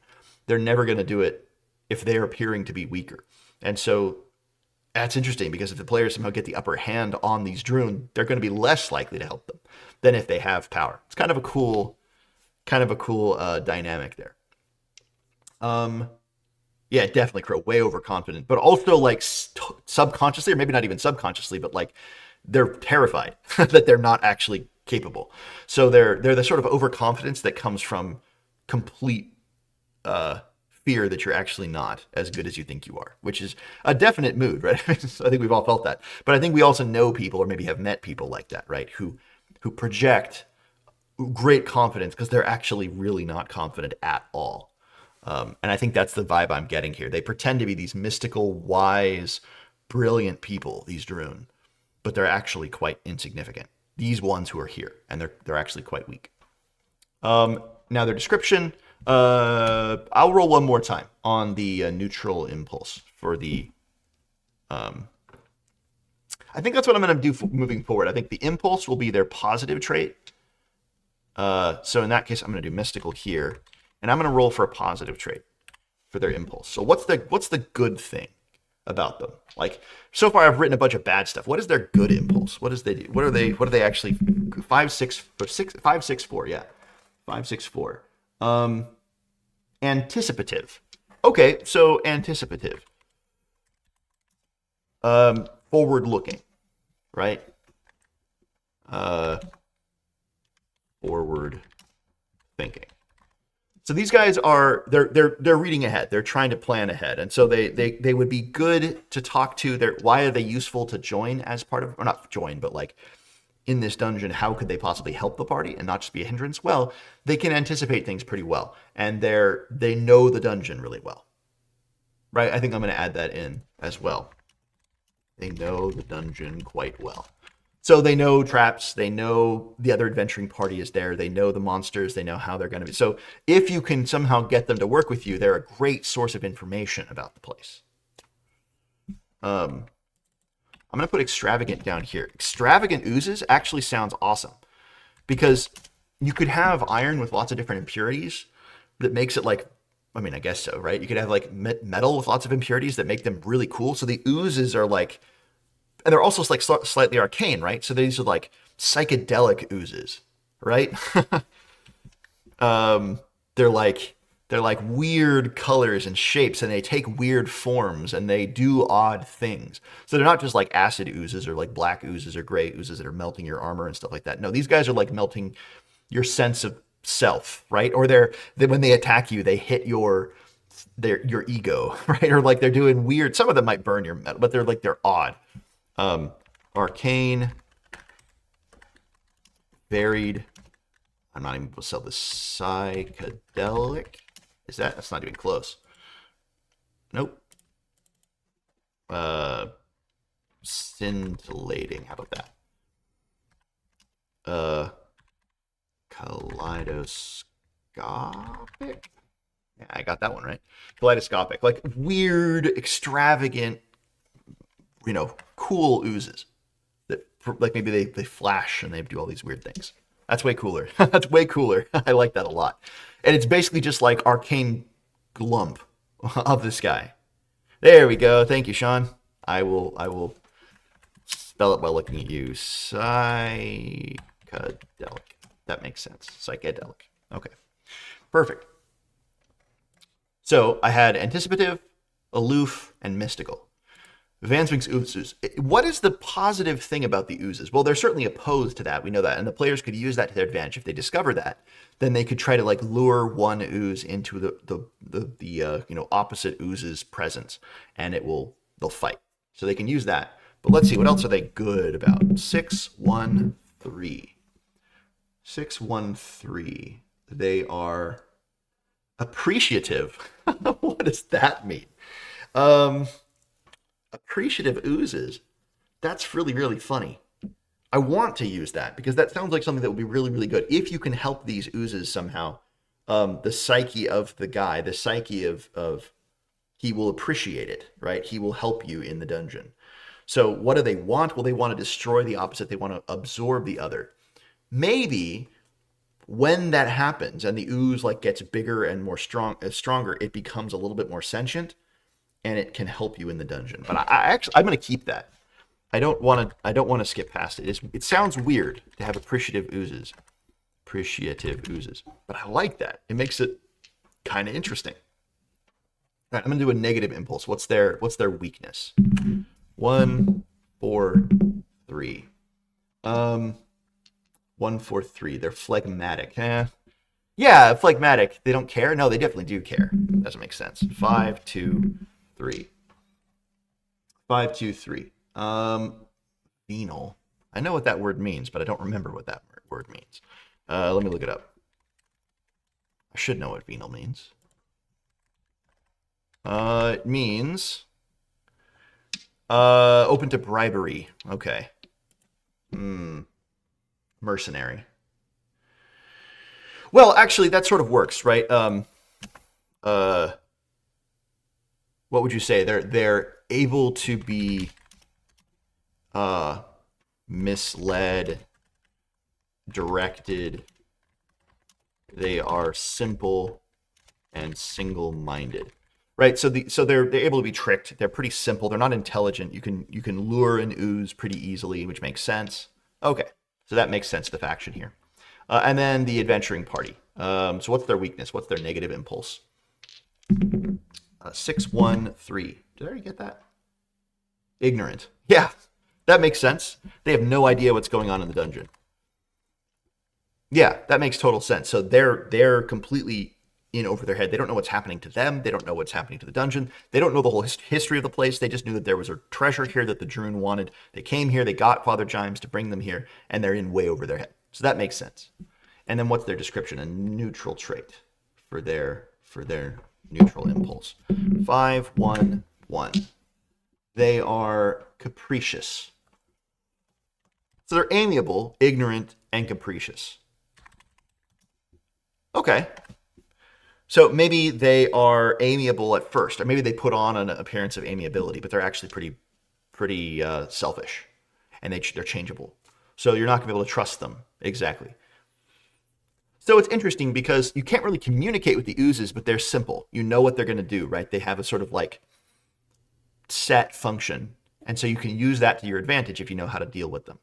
They're never going to do it if they're appearing to be weaker. And so that's interesting because if the players somehow get the upper hand on these Droon, they're going to be less likely to help them than if they have power. It's kind of a cool dynamic there. Yeah, definitely Crow, way overconfident, but also like subconsciously, or maybe not even subconsciously, but like they're terrified that they're not actually capable. So they're the sort of overconfidence that comes from complete fear that you're actually not as good as you think you are, which is a definite mood, right? I think we've all felt that. But I think we also know people, or maybe have met people like that, right? Who project great confidence because they're actually really not confident at all. And I think that's the vibe I'm getting here. They pretend to be these mystical, wise, brilliant people, these Droon, but they're actually quite insignificant. These ones who are here, and they're actually quite weak. Now their description, I'll roll one more time on the neutral impulse for the. I think that's what I'm going to do moving forward. I think the impulse will be their positive trait. So in that case, I'm going to do mystical here. And I'm going to roll for a positive trait for their impulse. So what's the good thing about them? Like so far, I've written a bunch of bad stuff. What is their good impulse? What does they do? What are they actually? 564. Yeah, 564. Anticipative. Okay, so anticipative. Forward looking, right? Forward thinking. So these guys they're reading ahead. They're trying to plan ahead, and so they would be good to talk to. Why are they useful to join as part of, or not join, but like in this dungeon? How could they possibly help the party and not just be a hindrance? Well, they can anticipate things pretty well, and they know the dungeon really well, right? I think I'm going to add that in as well. They know the dungeon quite well. So they know traps, they know the other adventuring party is there, they know the monsters, they know how they're going to be. So if you can somehow get them to work with you, they're a great source of information about the place. I'm going to put extravagant down here. Extravagant oozes actually sounds awesome because you could have iron with lots of different impurities, that makes it like, I mean, I guess so, right? You could have like metal with lots of impurities that make them really cool. So the oozes are like, and they're also like slightly arcane, right? So these are like psychedelic oozes, right? They're like weird colors and shapes, and they take weird forms, and they do odd things. So they're not just like acid oozes or like black oozes or gray oozes that are melting your armor and stuff like that. No, these guys are like melting your sense of self, right? Or when they attack you, they hit your ego, right? Or like they're doing weird. Some of them might burn your metal, but they're odd. Arcane, varied. I'm not even able to sell this. Psychedelic. Is that? That's not even close. Nope. Scintillating. How about that? Kaleidoscopic. Yeah, I got that one right. Kaleidoscopic. Like weird, extravagant, cool oozes that like maybe they flash and they do all these weird things. That's way cooler. That's way cooler. I like that a lot. And it's basically just like arcane glump of this guy. There we go. Thank you, Sean. I will spell it by looking at you. Psychedelic. That makes sense. Psychedelic. Okay. Perfect. So I had anticipative, aloof, and mystical. Vanswick's oozes. What is the positive thing about the oozes? Well, they're certainly opposed to that. We know that. And the players could use that to their advantage. If they discover that, then they could try to like lure one ooze into the opposite ooze's presence, and they'll fight. So they can use that. But let's see, what else are they good about? 613. 613. They are appreciative. What does that mean? Appreciative oozes. That's really, really funny. I want to use that because that sounds like something that would be really, really good. If you can help these oozes somehow, the psyche of the guy, the psyche of he will appreciate it, right? He will help you in the dungeon. So what do they want? Well, they want to destroy the opposite. They want to absorb the other. Maybe when that happens and the ooze like gets bigger and more stronger, it becomes a little bit more sentient, and it can help you in the dungeon. But I'm going to keep that. I don't want to skip past it. It sounds weird to have appreciative oozes, but I like that. It makes it kind of interesting. All right, I'm going to do a negative impulse. What's their weakness? 1, 4, 3. 1, 4, 3. They're phlegmatic. Yeah, phlegmatic. They don't care. No, they definitely do care. Doesn't make sense. 5, 2, 3. 5, 2, 3. Venal. I know what that word means, but I don't remember what that word means. Let me look it up. I should know what venal means. It means open to bribery. Okay. Mercenary. Well, actually, that sort of works, right? What would you say? They're able to be misled, directed. They are simple and single-minded, right? So they're able to be tricked. They're pretty simple. They're not intelligent. You can lure an ooze pretty easily, which makes sense. Okay, so that makes sense. The faction here, and then the adventuring party. So what's their weakness? What's their negative impulse? 6, 1, 3. Did I already get that? Ignorant. Yeah, that makes sense. They have no idea what's going on in the dungeon. Yeah, that makes total sense. So they're completely in over their head. They don't know what's happening to them. They don't know what's happening to the dungeon. They don't know the whole history of the place. They just knew that there was a treasure here that the Druun wanted. They came here. They got Father Gimes to bring them here, and they're in way over their head. So that makes sense. And then what's their description? A neutral trait for their neutral impulse. 5, 1, 1. They are capricious. So they're amiable, ignorant, and capricious. Okay. So maybe they are amiable at first, or maybe they put on an appearance of amiability, but they're actually pretty selfish, and they're changeable. So you're not going to be able to trust them. Exactly. So it's interesting because you can't really communicate with the oozes, but they're simple. You know what they're going to do, right? They have a sort of like set function. And so you can use that to your advantage if you know how to deal with them.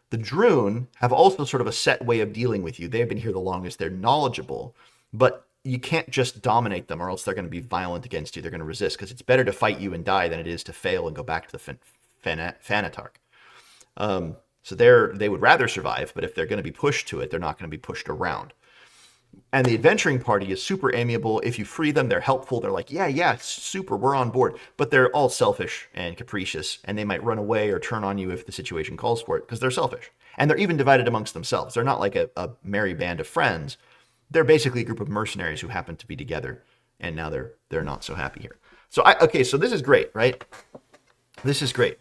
The Droon have also sort of a set way of dealing with you. They've been here the longest. They're knowledgeable, but you can't just dominate them or else they're going to be violent against you. They're going to resist because it's better to fight you and die than it is to fail and go back to the Thanatarch. So they would rather survive, but if they're going to be pushed to it, they're not going to be pushed around. And the adventuring party is super amiable. If you free them, they're helpful. They're like, yeah, super, we're on board. But they're all selfish and capricious, and they might run away or turn on you if the situation calls for it because they're selfish. And they're even divided amongst themselves. They're not like a merry band of friends. They're basically a group of mercenaries who happen to be together, and now they're not so happy here. So so this is great, right? This is great.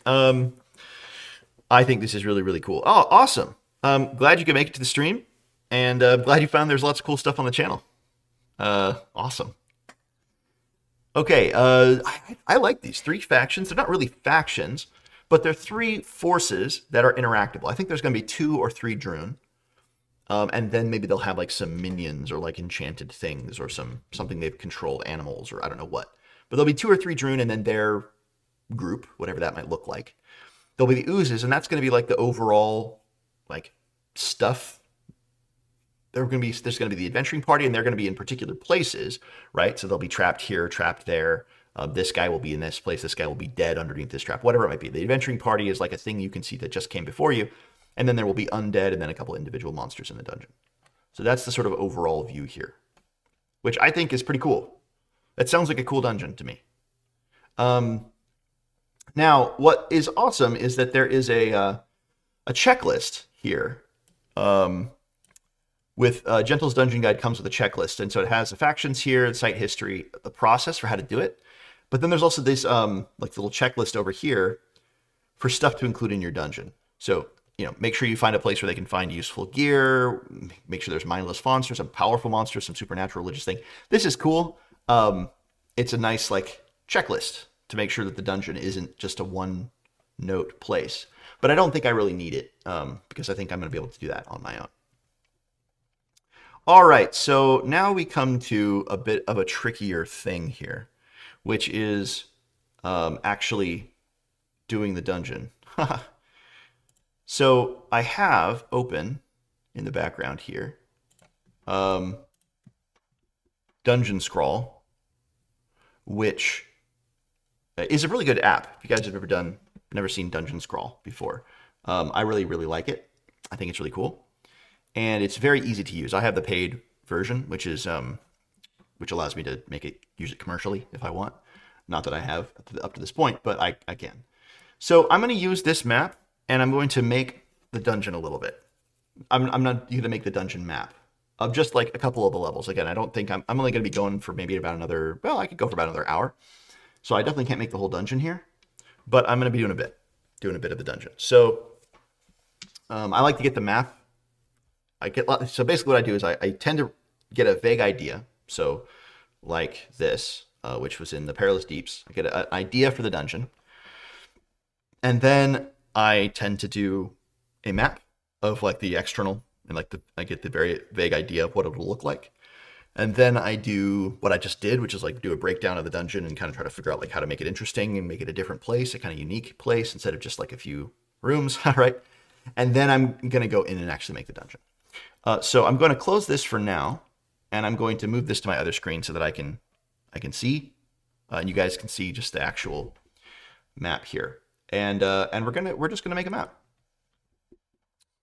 I think this is really, really cool. Oh, awesome. Glad you could make it to the stream. And glad you found there's lots of cool stuff on the channel. Awesome. Okay, I like these 3 factions. They're not really factions, but they're 3 forces that are interactable. I think there's going to be 2 or 3 Droon. And then maybe they'll have like some minions or like enchanted things or something they've controlled, animals or I don't know what. But there'll be 2 or 3 Droon and then their group, whatever that might look like. There'll be the oozes, and that's going to be like the overall like stuff. There's going to be the adventuring party, and they're going to be in particular places, right? So they'll be trapped here, trapped there. This guy will be in this place. This guy will be dead underneath this trap, whatever it might be. The adventuring party is like a thing you can see that just came before you, and then there will be undead and then a couple individual monsters in the dungeon. So that's the sort of overall view here, which I think is pretty cool. That sounds like a cool dungeon to me. Now, what is awesome is that there is a checklist here. With Gentle's Dungeon Guide comes with a checklist, and so it has the factions here, the site history, the process for how to do it. But then there's also this like little checklist over here for stuff to include in your dungeon. So make sure you find a place where they can find useful gear. Make sure there's mindless monsters, some powerful monsters, some supernatural religious thing. This is cool. It's a nice like checklist to make sure that the dungeon isn't just a one-note place. But I don't think I really need it because I think I'm going to be able to do that on my own. All right, so now we come to a bit of a trickier thing here, which is actually doing the dungeon. So I have open in the background here Dungeon Scrawl, which is a really good app. If you guys have never seen Dungeon Scrawl before, I really, really like it. I think it's really cool. And it's very easy to use. I have the paid version, which allows me to use it commercially if I want. Not that I have up to this point, but I can. So I'm going to use this map, and I'm going to make the dungeon a little bit. I'm not going to make the dungeon map of just like a couple of the levels. Again, I don't think I'm only going to be going for maybe about another. Well, I could go for about another hour. So I definitely can't make the whole dungeon here, but I'm going to be doing a bit of the dungeon. So I like to get the map. So basically what I do is I tend to get a vague idea. So like this, which was in the Perilous Deeps, I get an idea for the dungeon. And then I tend to do a map of like the external and I get the very vague idea of what it will look like. And then I do what I just did, which is like do a breakdown of the dungeon and kind of try to figure out like how to make it interesting and make it a different place, a kind of unique place instead of just like a few rooms, right? And then I'm going to go in and actually make the dungeon. So I'm going to close this for now, and I'm going to move this to my other screen so that I can see, and you guys can see just the actual map here. And we're just gonna make a map.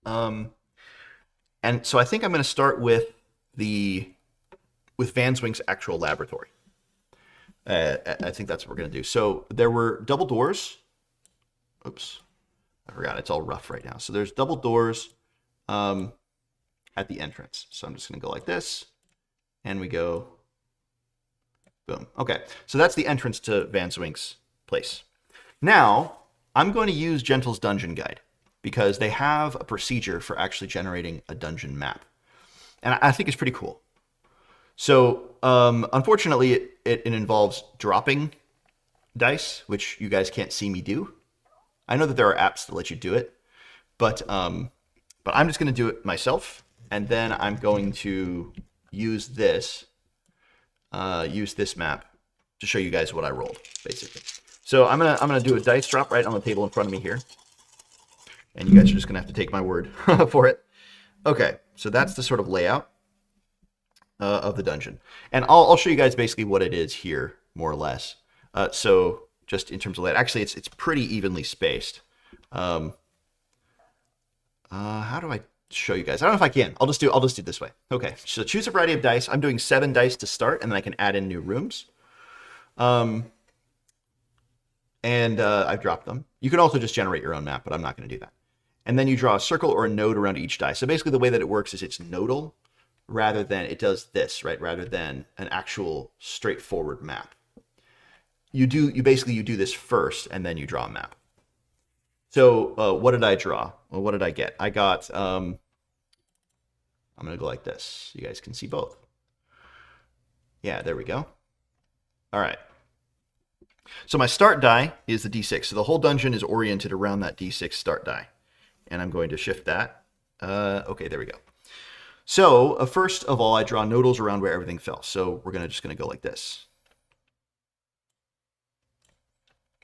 And so I think I'm going to start with Van Zwink's actual laboratory. I think that's what we're going to do. So there were double doors. Oops, I forgot. It's all rough right now. So there's double doors. At the entrance. So I'm just going to go like this, and we go, boom. Okay, so that's the entrance to Van Zwink's place. Now, I'm going to use Gentle's Dungeon Guide because they have a procedure for actually generating a dungeon map. And I think it's pretty cool. So, unfortunately, it involves dropping dice, which you guys can't see me do. I know that there are apps that let you do it, but I'm just going to do it myself. and then I'm going to use this map to show you guys what I rolled, basically. So I'm gonna do a dice drop right on the table in front of me here, and you guys are just gonna have to take my word for it. Okay, so that's the sort of layout of the dungeon, and I'll show you guys basically what it is here, more or less. So just in terms of layout, actually it's pretty evenly spaced. How do I show you guys? I don't know if I can. I'll just do it this way. Okay, so choose a variety of dice. I'm doing 7 dice to start, and then I can add in new rooms. And I've dropped them. You can also just generate your own map, but I'm not going to do that. And then you draw a circle or a node around each die. So basically the way that it works is it's nodal rather than it does this, right? Rather than an actual straightforward map. You do this first, and then you draw a map. So what did I draw? Well, what did I get? I got, I'm going to go like this. You guys can see both. Yeah, there we go. All right. So my start die is the D6. So the whole dungeon is oriented around that D6 start die. And I'm going to shift that. Okay, there we go. So first of all, I draw nodals around where everything fell. So we're just going to go like this.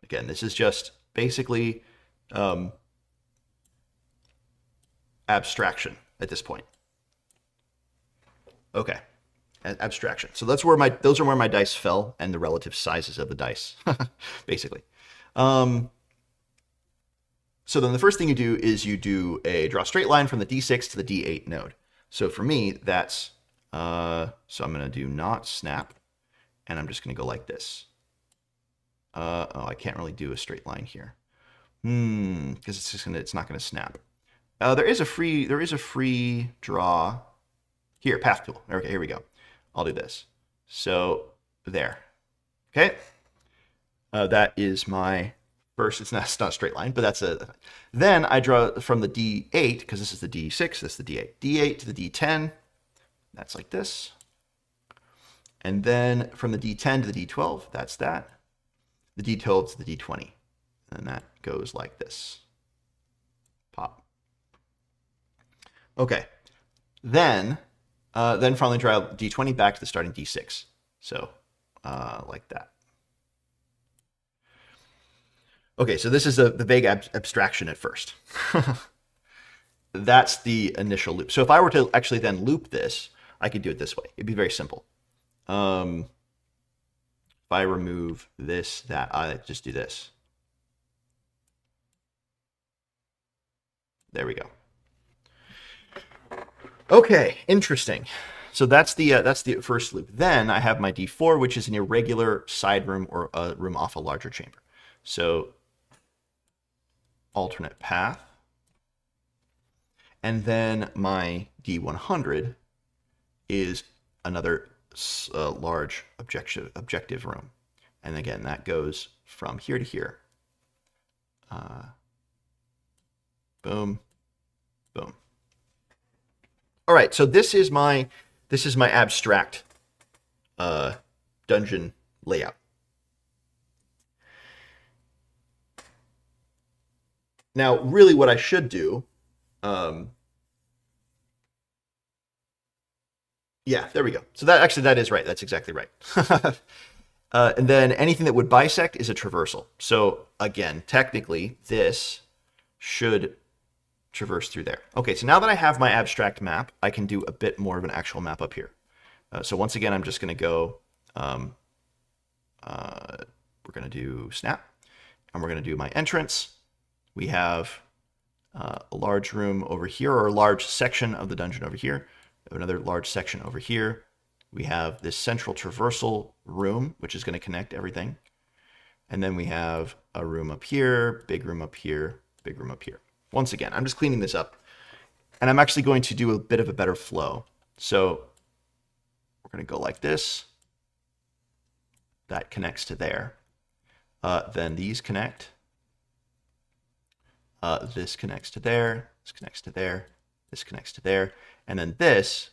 Again, this is just basically abstraction at this point. Okay, abstraction. So those are where my dice fell and the relative sizes of the dice, basically. So then the first thing you do is you do a draw straight line from the D6 to the D8 node. So for me, that's so I'm going to do not snap, and I'm just going to go like this. Oh, I can't really do a straight line here. Because it's not going to snap. There is a free draw here, path tool. Okay, here we go. I'll do this. So there. Okay. That is my first. It's not a straight line, but that's a. Then I draw from the D8 because this is the D6. This is the D8. D8 to the D10. That's like this. And then from the D10 to the D12. That's that. The D12 to the D20. And that goes like this. Pop. Okay. Then finally draw D20 back to the starting D6. So like that. Okay, so this is the vague abstraction at first. That's the initial loop. So if I were to actually then loop this, I could do it this way. It'd be very simple. If I remove this, that, I just do this. There we go. Okay, interesting. So that's the first loop. Then I have my D4, which is an irregular side room or a room off a larger chamber. So alternate path. And then my D100 is another large objective room. And again, that goes from here to here. Boom, boom. All right, so this is my abstract dungeon layout. Now, really, what I should do, yeah, there we go. So that is right. That's exactly right. And then anything that would bisect is a traversal. So again, technically, this should traverse through there. Okay, so now that I have my abstract map, I can do a bit more of an actual map up here. So once again, I'm just going to go, we're going to do snap, and we're going to do my entrance. We have a large room over here, or a large section of the dungeon over here. We have another large section over here. We have this central traversal room, which is going to connect everything. And then we have a room up here, big room up here, big room up here. Once again, I'm just cleaning this up. And I'm actually going to do a bit of a better flow. So we're going to go like this. That connects to there. Then these connect. This connects to there. This connects to there. This connects to there. And then this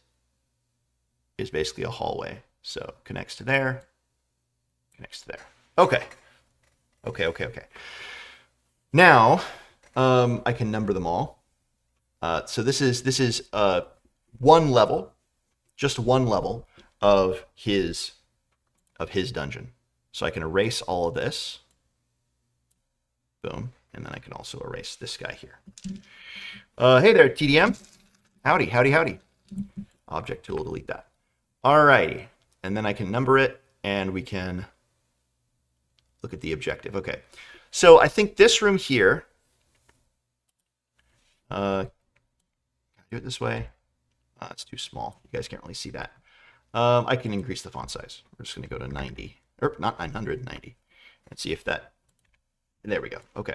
is basically a hallway. So connects to there. Connects to there. Okay. Okay. Now, I can number them all. So this is one level, just one level of his dungeon. So I can erase all of this. Boom. And then I can also erase this guy here. Hey there, TDM. Howdy, howdy, howdy. Object tool, delete that. All righty. And then I can number it, and we can look at the objective. Okay. So I think this room here, do it this way. It's too small. You guys can't really see that. I can increase the font size. We're just going to go to 90, or not 900, 90, and see if that. And there we go. Okay.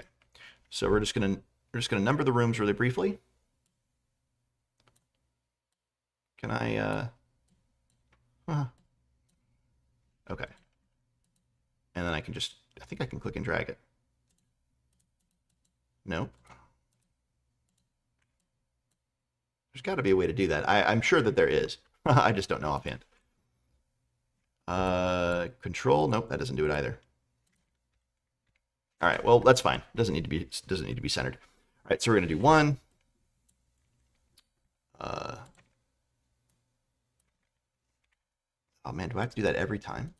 So we're just going to number the rooms really briefly. Can I? Okay. And then I can just. I think I can click and drag it. Nope. There's got to be a way to do that. I'm sure that there is. I just don't know offhand. Control. Nope, that doesn't do it either. All right. Well, that's fine. Doesn't need to be centered. All right. So we're gonna do 1. Oh man, do I have to do that every time?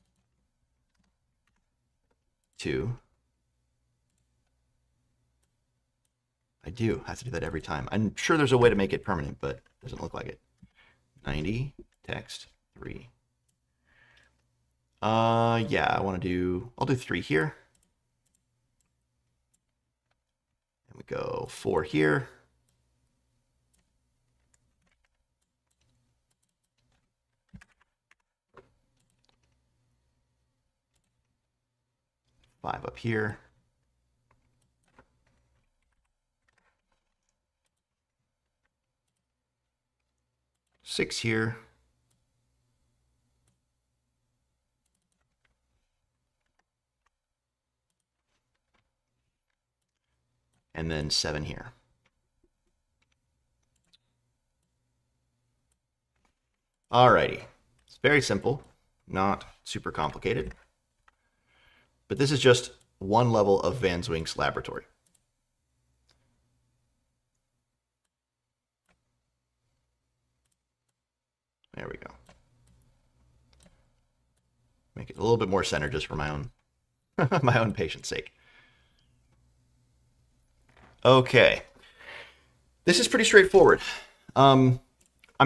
2. I do have to do that every time. I'm sure there's a way to make it permanent, but it doesn't look like it. 90, text, 3. Yeah, I'll do 3 here. And we go 4 here. Five up here. 6 here. And then 7 here. Alrighty. It's very simple, not super complicated. But this is just one level of Van Zwink's laboratory. There we go. Make it a little bit more centered just for my own my own patience sake. Okay. This is pretty straightforward. I'm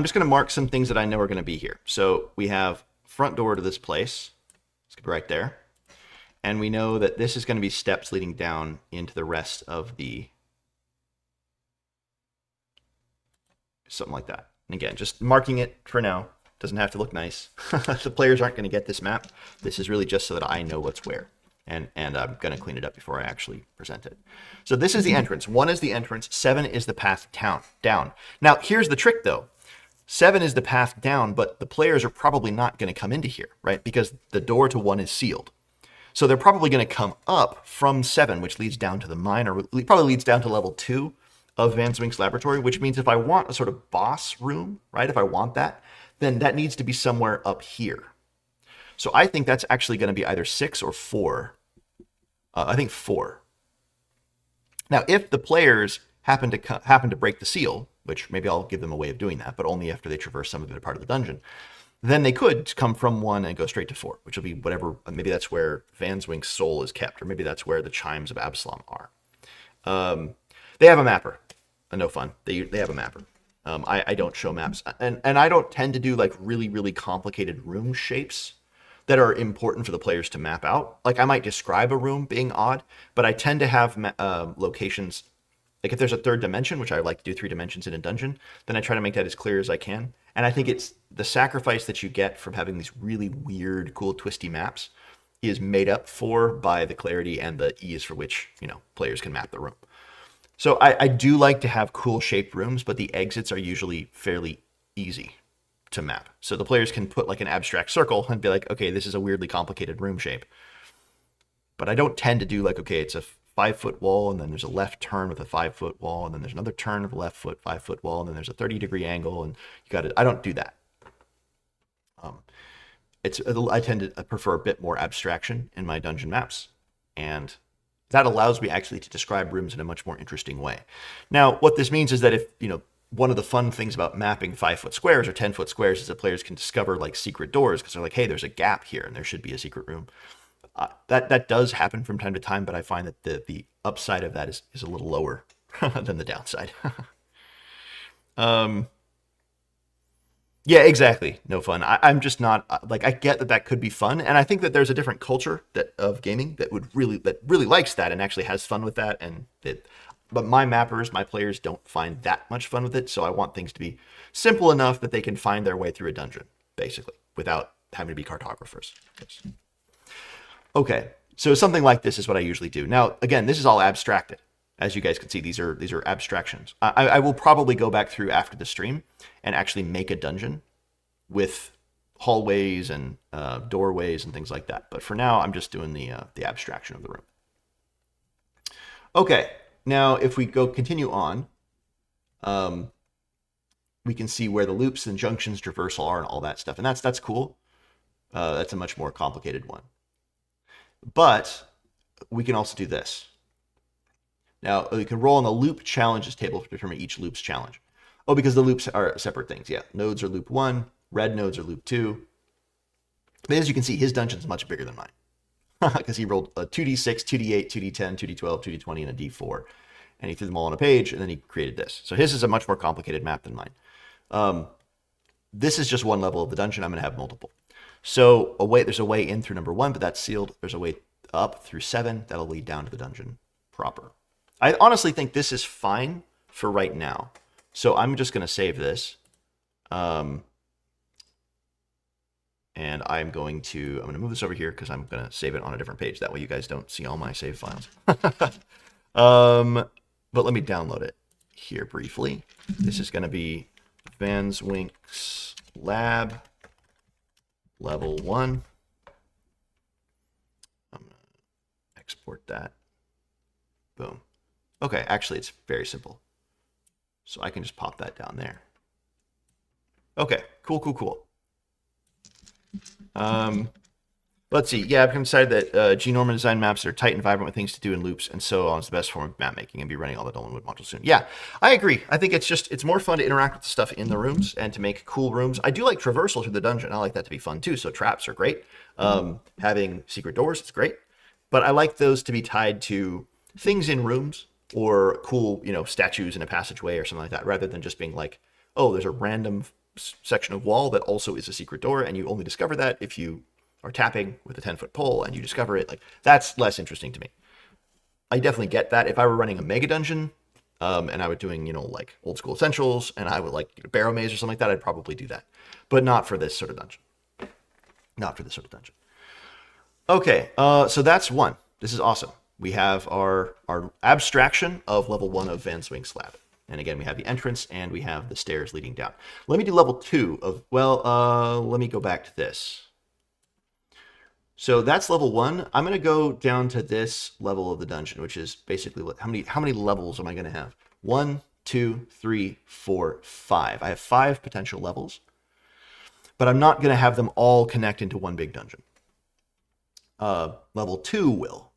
just going to mark some things that I know are going to be here. So we have front door to this place. It's right there. And we know that this is going to be steps leading down into the rest of the... something like that. And again, just marking it for now. Doesn't have to look nice. The players aren't going to get this map. This is really just so that I know what's where. And I'm going to clean it up before I actually present it. So this is the entrance. 1 is the entrance. 7 is the path down. Now, here's the trick, though. 7 is the path down, but the players are probably not going to come into here, right? Because the door to 1 is sealed. So they're probably going to come up from 7, which leads down to the mine, or probably leads down to level 2 of Van Zwink's laboratory, which means if I want a sort of boss room, right? If I want that, then that needs to be somewhere up here. So I think that's actually going to be either 6 or 4. I think 4. Now, if the players happen to break the seal, which maybe I'll give them a way of doing that, but only after they traverse some of it part of the dungeon, then they could come from 1 and go straight to 4, which will be whatever. Maybe that's where Van Zwink's soul is kept, or maybe that's where the chimes of Absalom are. They have a mapper. No fun. They have a mapper. I don't show maps, and I don't tend to do like really, really complicated room shapes that are important for the players to map out. Like I might describe a room being odd, but I tend to have locations. Like if there's a 3rd dimension, which I like to do 3 dimensions in a dungeon, then I try to make that as clear as I can. And I think it's the sacrifice that you get from having these really weird, cool, twisty maps is made up for by the clarity and the ease for which, players can map the room. So I do like to have cool shaped rooms, but the exits are usually fairly easy to map. So the players can put like an abstract circle and be like, okay, this is a weirdly complicated room shape. But I don't tend to do like, okay, it's a 5-foot wall, and then there's a left turn with a 5-foot wall, and then there's another turn of a left foot, 5-foot wall, and then there's a 30-degree angle, and you got it. I don't do that. I tend to prefer a bit more abstraction in my dungeon maps, and that allows me actually to describe rooms in a much more interesting way. Now, what this means is that if one of the fun things about mapping 5-foot squares or 10-foot squares is that players can discover like secret doors because they're like, hey, there's a gap here and there should be a secret room. That does happen from time to time, but I find that the upside of that is a little lower than the downside. Yeah, exactly. No fun. I'm just not like, I get that could be fun, and I think that there's a different culture of gaming that really likes that and actually has fun with that. But my mappers, my players don't find that much fun with it, so I want things to be simple enough that they can find their way through a dungeon, basically, without having to be cartographers. Okay, so something like this is what I usually do. Now, again, this is all abstracted. As you guys can see, these are abstractions. I will probably go back through after the stream and actually make a dungeon with hallways and doorways and things like that. But for now, I'm just doing the abstraction of the room. Okay, now if we continue on, we can see where the loops and junctions, traversal are and all that stuff. And that's cool. That's a much more complicated one. But we can also do this. Now, you can roll on the loop challenges table to determine each loop's challenge. Oh, because the loops are separate things. Yeah, nodes are loop 1, red nodes are loop 2. But as you can see, his dungeon's much bigger than mine. Because he rolled a 2d6, 2d8, 2d10, 2d12, 2d20, and a d4. And he threw them all on a page, and then he created this. So his is a much more complicated map than mine. This is just one level of the dungeon. I'm going to have multiple. So there's a way in through number 1, but that's sealed. There's a way up through 7. That'll lead down to the dungeon proper. I honestly think this is fine for right now. So I'm just going to save this. And I'm going to move this over here because I'm going to save it on a different page. That way you guys don't see all my save files. But let me download it here briefly. This is going to be Vanswink's Lab Level 1. I'm going to export that. Boom. Okay, actually, it's very simple. So I can just pop that down there. Okay, cool. Let's see. Yeah, I've decided that G. Norman design maps are tight and vibrant with things to do in loops, and so on is the best form of map making, and be running all the Dolmenwood modules soon. Yeah, I agree. I think it's more fun to interact with the stuff in the rooms and to make cool rooms. I do like traversal through the dungeon. I like that to be fun too. So traps are great. Having secret doors is great, but I like those to be tied to things in rooms or cool, statues in a passageway or something like that, rather than just being like, oh, there's a random section of wall that also is a secret door, and you only discover that if you are tapping with a 10-foot pole and you discover it. Like, that's less interesting to me. I definitely get that. If I were running a mega dungeon, and I was doing, like old school essentials, and I would like barrow maze or something like that, I'd probably do that. But not for this sort of dungeon. Okay, so that's one. This is awesome. We have our abstraction of level 1 of Vanswink's Lab. And again, we have the entrance and we have the stairs leading down. Let me do level 2 of, let me go back to this. So that's level 1. I'm going to go down to this level of the dungeon, which is basically how many levels am I going to have? 1, 2, 3, 4, 5. I have 5 potential levels, but I'm not going to have them all connect into one big dungeon. Level 2 will.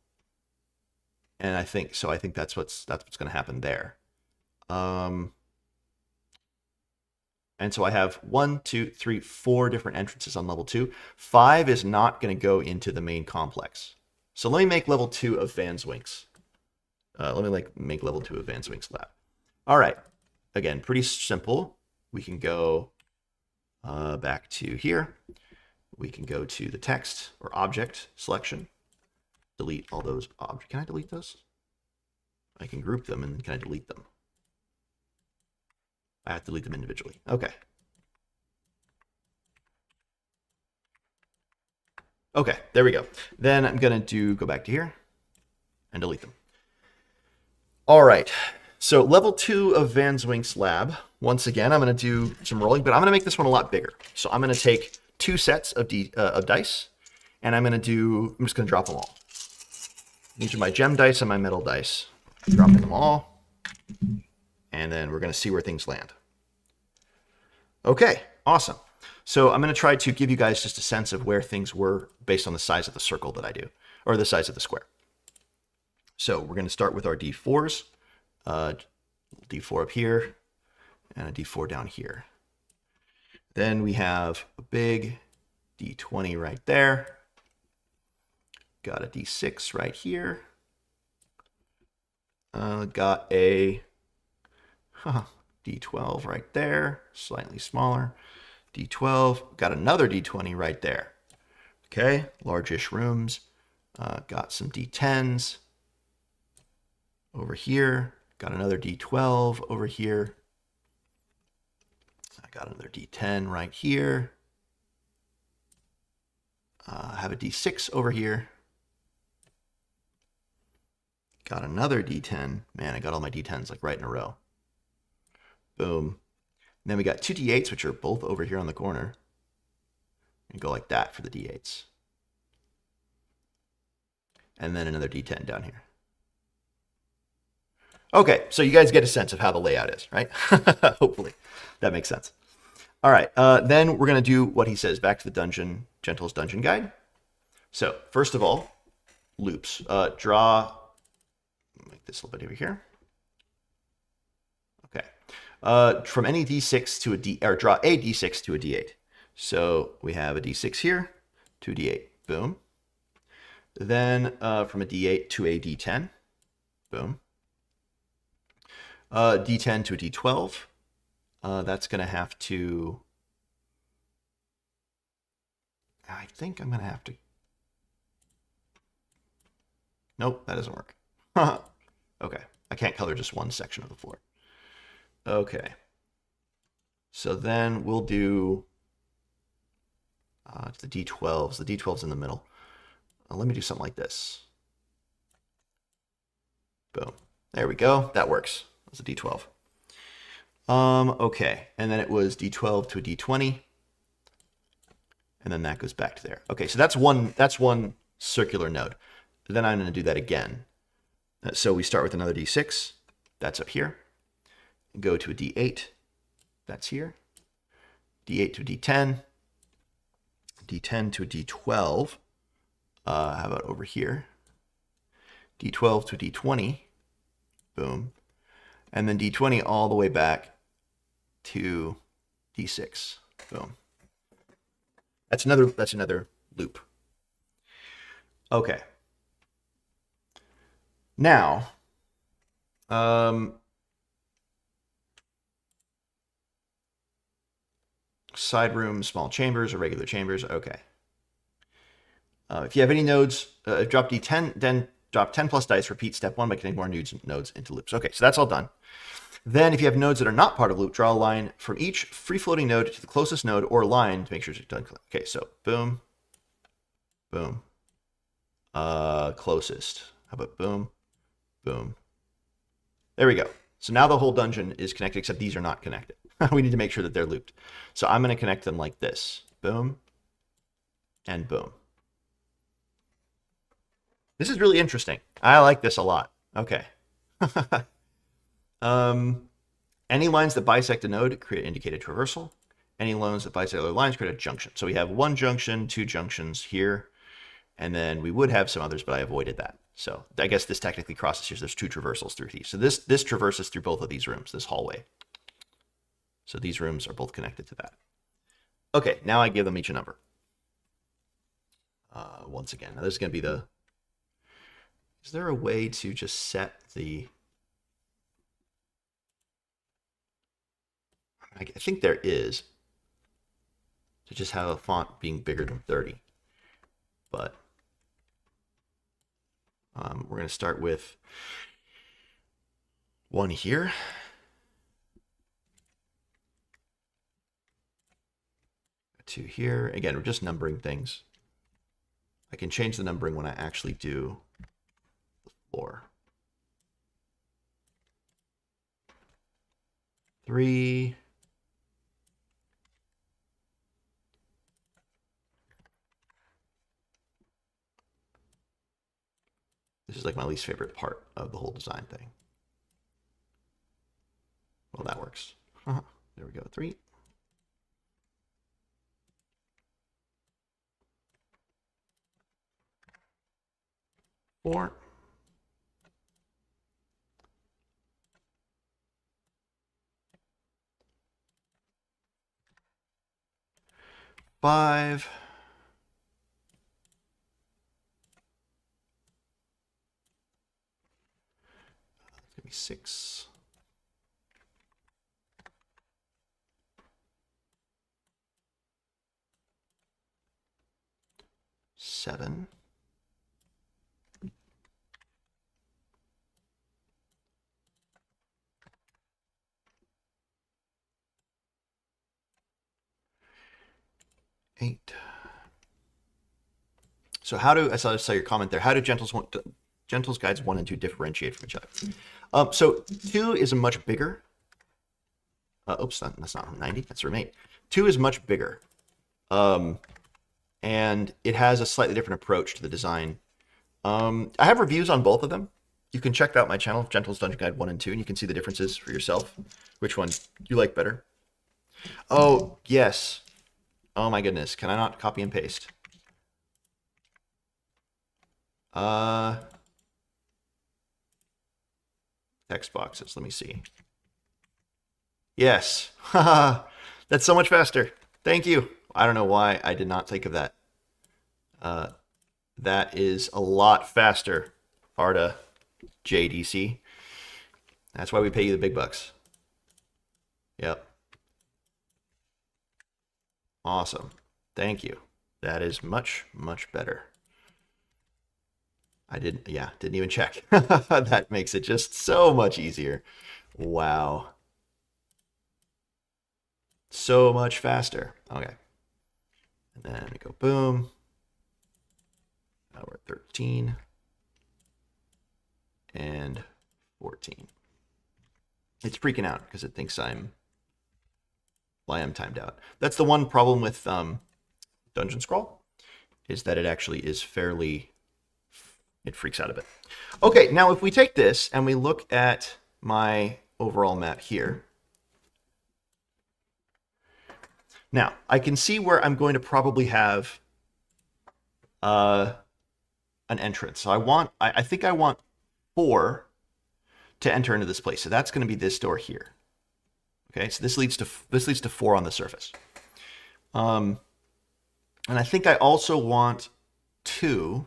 And I think that's what's going to happen there. And so I have 1, 2, 3, 4 different entrances on level 2. 5 is not going to go into the main complex. So let me make level 2 of Vanswink's. Make level 2 of Vanswink's Lab. All right. Again, pretty simple. We can go back to here. We can go to the text or object selection. Delete all those objects. Can I delete those? I can group them, and can I delete them? I have to delete them individually. Okay. Okay, there we go. Then I'm going to go back to here and delete them. All right. So level 2 of Vanswink's Lab. Once again, I'm going to do some rolling, but I'm going to make this one a lot bigger. So I'm going to take 2 sets of dice, and I'm just going to drop them all. These are my gem dice and my metal dice. Dropping them all. And then we're going to see where things land. Okay, awesome. So I'm going to try to give you guys just a sense of where things were based on the size of the circle that I do, or the size of the square. So we're going to start with our D4s. D4 up here. and a D4 down here. Then we have a big D20 right there. Got a D6 right here. Got a D12 right there, slightly smaller. D12, got another D20 right there. Okay, largish rooms. Got some D10s over here. Got another D12 over here. I got another D10 right here. Have a D6 over here. Got another D10. Man, I got all my D10s like right in a row. Boom. And then we got two D8s, which are both over here on the corner. And go like that for the D8s. And then another D10 down here. Okay, so you guys get a sense of how the layout is, right? Hopefully that makes sense. All right, then we're going to do what he says, back to the Gentle's Dungeon Guide. So first of all, loops. Draw, make this a little bit over here. Okay. From any D6 to a D, or draw a D6 to a D8. So we have a D6 here to a D8. Boom. Then from a D8 to a D10. Boom. D10 to a D12. That's going to have to... I think I'm going to have to... Nope, that doesn't work. Okay, I can't color just one section of the floor. Okay. So then we'll do the D12s. The D12's in the middle. Let me do something like this. Boom. There we go. That works. That's a D12. Okay. And then it was D12 to a D20. And then that goes back to there. Okay, so that's one circular node. Then I'm going to do that again. So we start with another D6. That's up here. Go to a D8. That's here. D8 to a D10. D10 to a D12. How about over here? D12 to a D20. Boom. And then D20 all the way back to D6. Boom. That's another loop. Okay. Now, side rooms, small chambers, or regular chambers. Okay. If you have any nodes, drop D10, then drop 10 plus dice. Repeat step 1 by connecting more nodes into loops. Okay, so that's all done. Then if you have nodes that are not part of loop, draw a line from each free-floating node to the closest node or line to make sure it's done. Okay, so boom, boom, closest. How about boom, boom. There we go. So now the whole dungeon is connected, except these are not connected. We need to make sure that they're looped. So I'm going to connect them like this. Boom, and boom. This is really interesting. I like this a lot. Okay. Any lines that bisect a node create indicated traversal. Any lines that bisect other lines create a junction. So we have one junction, two junctions here, and then we would have some others, but I avoided that. So I guess this technically crosses here. So there's two traversals through these. So this traverses through both of these rooms, this hallway. So these rooms are both connected to that. Okay, now I give them each a number. Once again, now this is going to be the... Is there a way to just set the... I think there is. To just have a font being bigger than 30. But we're going to start with one here. Two here. Again, we're just numbering things. I can change the numbering when I actually do the floor. 3. This is like my least favorite part of the whole design thing. Well, that works. There we go. 3. 4. 5. It's gonna be 6. 7. 8. So how do I saw your comment there? How do Gentles guides 1 and 2 differentiate from each other? So 2 is a much bigger. Oops, that's not 90. That's room 8. 2 is much bigger, and it has a slightly different approach to the design. I have reviews on both of them. You can check out my channel, Gentles Dungeon Guide 1 and 2, and you can see the differences for yourself. Which one you like better? Oh yes. Oh my goodness. Can I not copy and paste? Text boxes. Let me see. Yes. Haha. That's so much faster. Thank you. I don't know why I did not think of that. That is a lot faster, Arda JDC. That's why we pay you the big bucks. Yep. Awesome. Thank you. That is much, much better. I didn't even check. That makes it just so much easier. Wow. So much faster. Okay. And then we go boom. Now we're at 13 and 14. It's freaking out because it thinks I'm timed out. That's the one problem with Dungeon Scroll, is that it actually is fairly, it freaks out a bit. Okay, now if we take this and we look at my overall map here, now I can see where I'm going to probably have an entrance. So I think I want 4 to enter into this place. So that's going to be this door here. Okay, so this leads to 4 on the surface. And I think I also want 2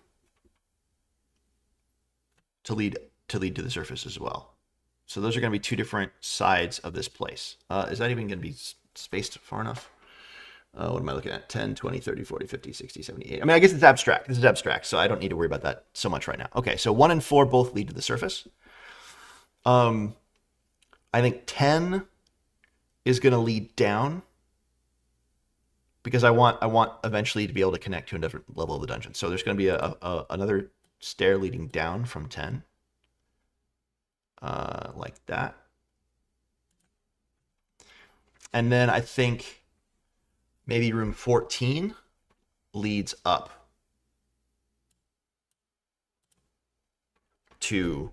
to lead to the surface as well. So those are going to be 2 different sides of this place. Is that even going to be spaced far enough? What am I looking at? 10, 20, 30, 40, 50, 60, 70, 80. I mean, I guess it's abstract. This is abstract, so I don't need to worry about that so much right now. Okay, so 1 and 4 both lead to the surface. I think 10 is going to lead down because I want eventually to be able to connect to a different level of the dungeon. So there's going to be another stair leading down from 10, like that. And then I think maybe room 14 leads up to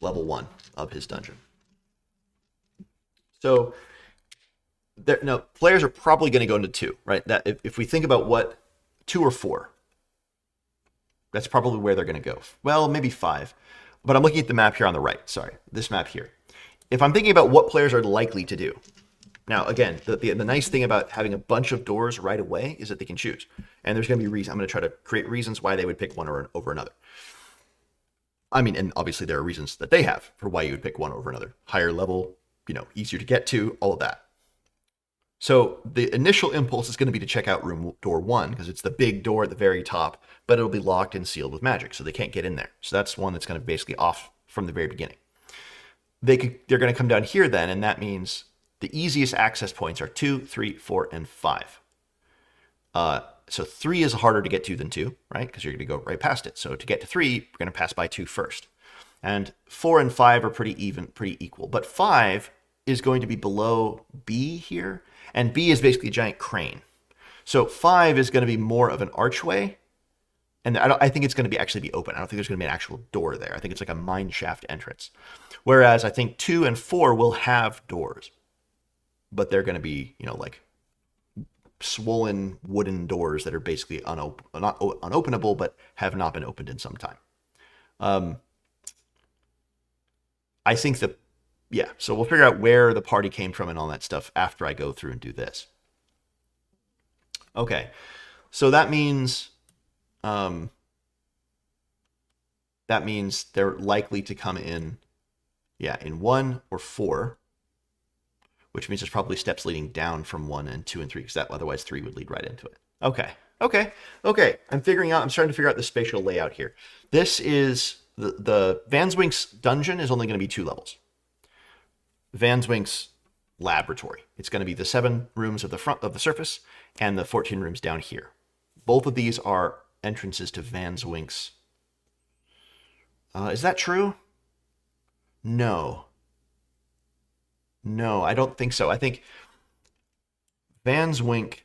level 1 of his dungeon. So now players are probably going to go into 2, right? That if we think about what 2 or 4, that's probably where they're going to go. Well, maybe 5, but I'm looking at the map here on the right. Sorry, this map here. If I'm thinking about what players are likely to do, now again, the nice thing about having a bunch of doors right away is that they can choose, and there's going to be reasons. I'm going to try to create reasons why they would pick one over another. I mean, and obviously there are reasons that they have for why you would pick one over another. Higher level, easier to get to, all of that. So the initial impulse is going to be to check out room door 1 because it's the big door at the very top, but it'll be locked and sealed with magic, so they can't get in there. So that's one that's kind of basically off from the very beginning. They're going to come down here then, and that means the easiest access points are 2, 3, 4, and 5. So 3 is harder to get to than 2, right? Because you're going to go right past it. So to get to 3, we're going to pass by 2 first. And 4 and 5 are pretty equal. But 5 is going to be below B here, and B is basically a giant crane. So 5 is going to be more of an archway, and I think it's going to actually be open. I don't think there's going to be an actual door there. I think it's like a mine shaft entrance. Whereas I think 2 and 4 will have doors, but they're going to be, like swollen wooden doors that are basically not unopenable, but have not been opened in some time. I think so we'll figure out where the party came from and all that stuff after I go through and do this. Okay. So um, that means they're likely to come in, yeah, in 1 or 4, which means there's probably steps leading down from 1 and 2 and 3, because that otherwise 3 would lead right into it. Okay. I'm starting to figure out the spatial layout here. This is the Van Zwink's dungeon is only going to be 2 levels. Van Zwink's laboratory. It's going to be the 7 rooms of the front of the surface and the 14 rooms down here. Both of these are entrances to Van Zwink's. Is that true? No, I don't think so. I think Van Zwink.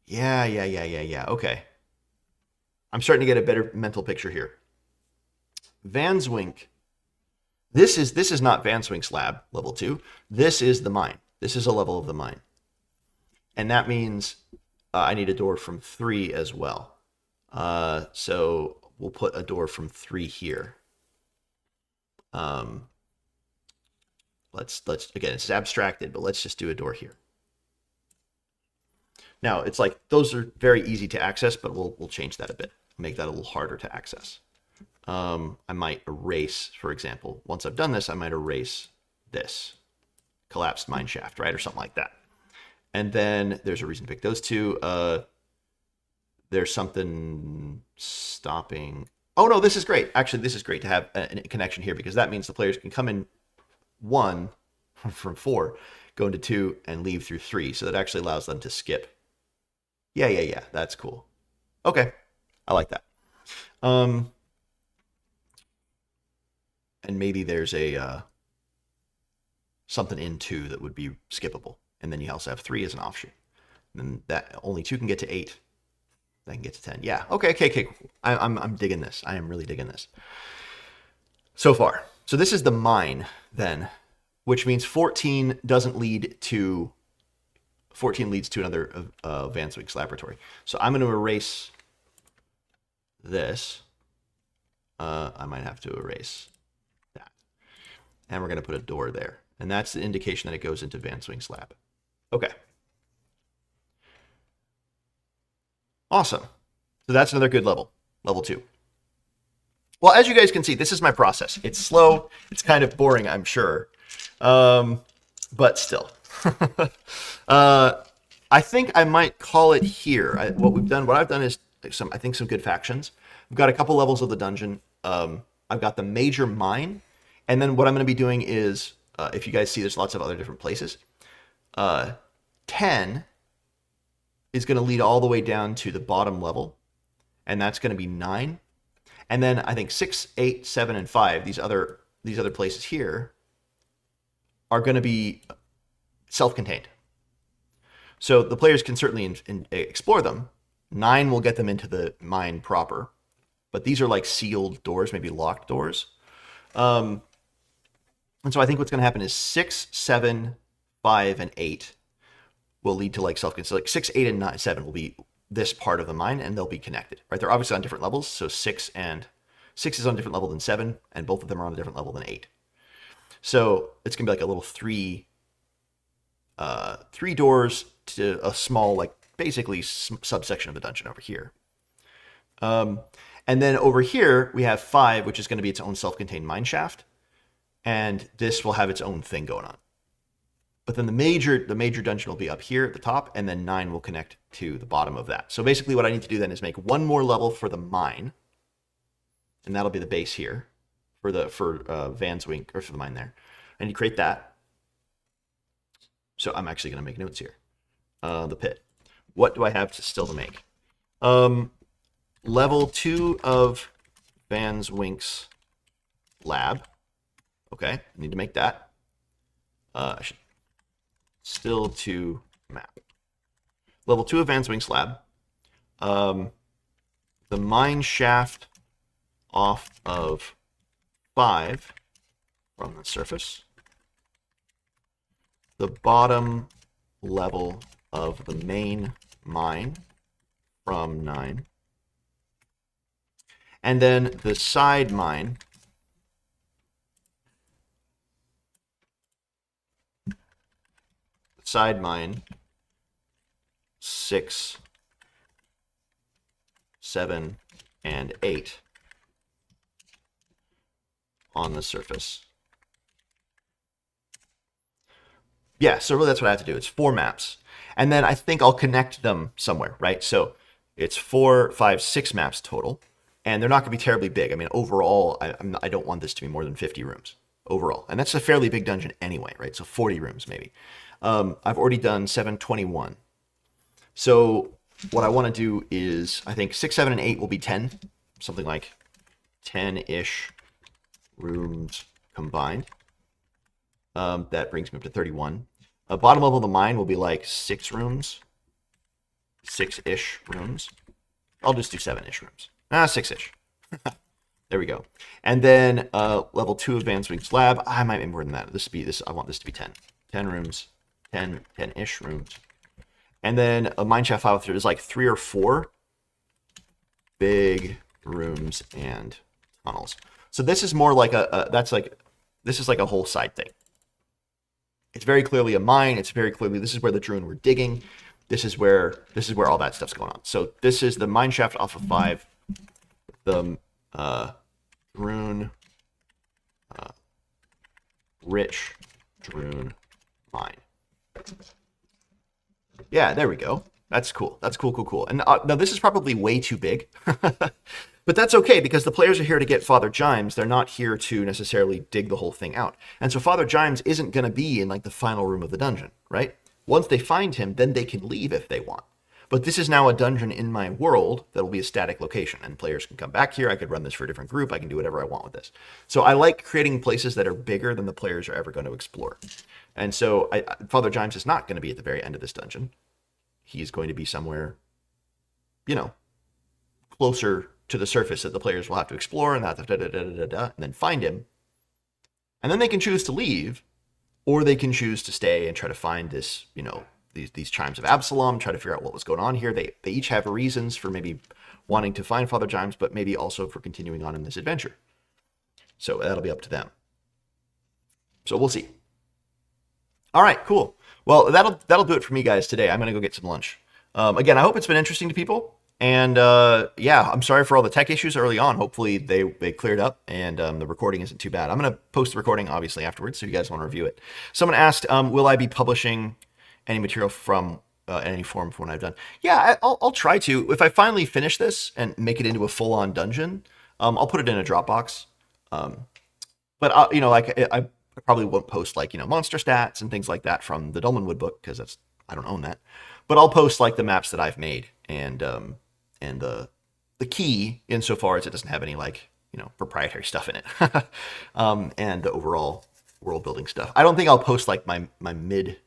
Yeah. Okay. I'm starting to get a better mental picture here. Van Zwink. This is not Van Zwink's lab, level 2. This is the mine. This is a level of the mine. And that means I need a door from 3 as well. So we'll put a door from 3 here. Let's again, it's abstracted, but let's just do a door here. Now, it's like those are very easy to access, but we'll change that a bit, make that a little harder to access. I might erase, for example, once I've done this, I might erase this collapsed mine shaft, right? Or something like that. And then there's a reason to pick those 2. There's something stopping. Oh no, this is great. Actually, this is great to have a connection here, because that means the players can come in 1 from 4, go into 2, and leave through 3. So that actually allows them to skip. Yeah. That's cool. Okay, I like that. And maybe there's a something in 2 that would be skippable, and then you also have 3 as an offshoot. And then that only 2 can get to 8. That can get to 10. Yeah. Okay. I'm digging this. I am really digging this so far. So this is the mine then, which means 14 doesn't lead to. 14 leads to another Van Zwink's laboratory. So I'm going to erase this. I might have to erase that. And we're going to put a door there. And that's the indication that it goes into Van Zwink's lab. Okay. Awesome. So that's another good level. Level 2. Well, as you guys can see, this is my process. It's slow. It's kind of boring, I'm sure. But still. I think I might call it here. What I've done is some good factions. We've got a couple levels of the dungeon. I've got the major mine, and then what I'm going to be doing is, if you guys see, there's lots of other different places. 10 is going to lead all the way down to the bottom level, and that's going to be 9. And then I think 6, 8, 7, and 5. These other places here are going to be self-contained. So the players can certainly explore them. 9 will get them into the mine proper, but these are like sealed doors, maybe locked doors. And so I think what's going to happen is 6, 7, 5, and 8 will lead to like self-contained. So like 6, 8, and 9, 7 will be this part of the mine, and they'll be connected, right? They're obviously on different levels. So 6 is on a different level than 7, and both of them are on a different level than 8. So it's gonna be like a little 3 doors to a small, like basically subsection of the dungeon over here. And then over here we have 5, which is going to be its own self-contained mine shaft, and this will have its own thing going on. But then the major dungeon will be up here at the top, and then 9 will connect to the bottom of that. So basically what I need to do then is make one more level for the mine, and that'll be the base here for Van Zwink, or for the mine there. I need to create that. So I'm actually going to make notes here. The pit. What do I have still to make? Level 2 of Van Zwink's lab. Okay, I need to make that. I should still to map. Level 2 of Van Zwink's lab. The mine shaft off of 5 from the surface. The bottom level of the main mine from 9. And then the side mine 6, 7, and 8 on the surface. Yeah, so really that's what I have to do. It's 4 maps. And then I think I'll connect them somewhere, right? So it's 4, 5, 6 maps total. And they're not going to be terribly big. I mean, overall, I don't want this to be more than 50 rooms overall. And that's a fairly big dungeon anyway, right? So 40 rooms maybe. I've already done 721. So what I want to do is, I think 6, 7, and 8 will be 10. Something like 10-ish rooms combined. That brings me up to 31. Bottom level of the mine will be like 6 rooms. 6-ish rooms. I'll just do 7-ish rooms. 6-ish. There we go. And then level 2 advanced wings lab. I might be more than that. I want this to be 10. 10 rooms. 10-ish rooms. And then a mineshaft 503 is like 3 or 4 big rooms and tunnels. So this is more like this is like a whole side thing. It's very clearly a mine. It's very clearly, this is where the Druin were digging. This is where all that stuff's going on. So this is the mineshaft off of 5. The Druin, rich Druin mine. Yeah, there we go. That's cool. That's cool. And now this is probably way too big. But that's okay, because the players are here to get Father Gimes. They're not here to necessarily dig the whole thing out. And so Father Gimes isn't going to be in like the final room of the dungeon, right? Once they find him, then they can leave if they want. But this is now a dungeon in my world that will be a static location, and players can come back here. I could run this for a different group. I can do whatever I want with this. So I like creating places that are bigger than the players are ever going to explore. And so Father Gimes is not going to be at the very end of this dungeon. He's going to be somewhere, closer to the surface that the players will have to explore, and and then find him. And then they can choose to leave, or they can choose to stay and try to find this, these chimes of Absalom, try to figure out what was going on here. They each have reasons for maybe wanting to find Father Gimes, but maybe also for continuing on in this adventure. So that'll be up to them. So we'll see. All right, cool. Well, that'll do it for me, guys, today. I'm going to go get some lunch. Again, I hope it's been interesting to people. And yeah, I'm sorry for all the tech issues early on. Hopefully they cleared up and the recording isn't too bad. I'm going to post the recording, obviously, afterwards, so you guys want to review it. Someone asked, will I be publishing any material from any form from what I've done? Yeah, I'll try to. If I finally finish this and make it into a full-on dungeon, I'll put it in a Dropbox. But I probably won't post monster stats and things like that from the Dolmenwood book, because I don't own that. But I'll post the maps that I've made and the key, insofar as it doesn't have any proprietary stuff in it, and the overall world building stuff. I don't think I'll post my mid,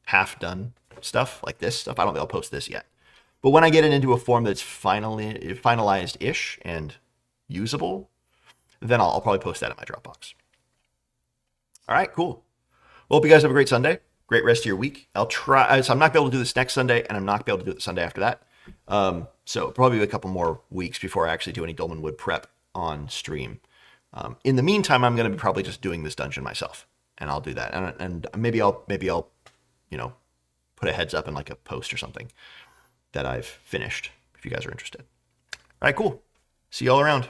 half done stuff like this stuff. I don't think I'll post this yet. But when I get it into a form that's finalized-ish and usable, then I'll probably post that in my Dropbox. All right, cool. Well, hope you guys have a great Sunday. Great rest of your week. I'll try. So I'm not going to be able to do this next Sunday, and I'm not going to be able to do it the Sunday after that. So probably a couple more weeks before I actually do any Dolmenwood prep on stream. In the meantime, I'm going to be probably just doing this dungeon myself, and I'll do that. And maybe I'll put a heads up in a post or something that I've finished if you guys are interested. All right, cool. See you all around.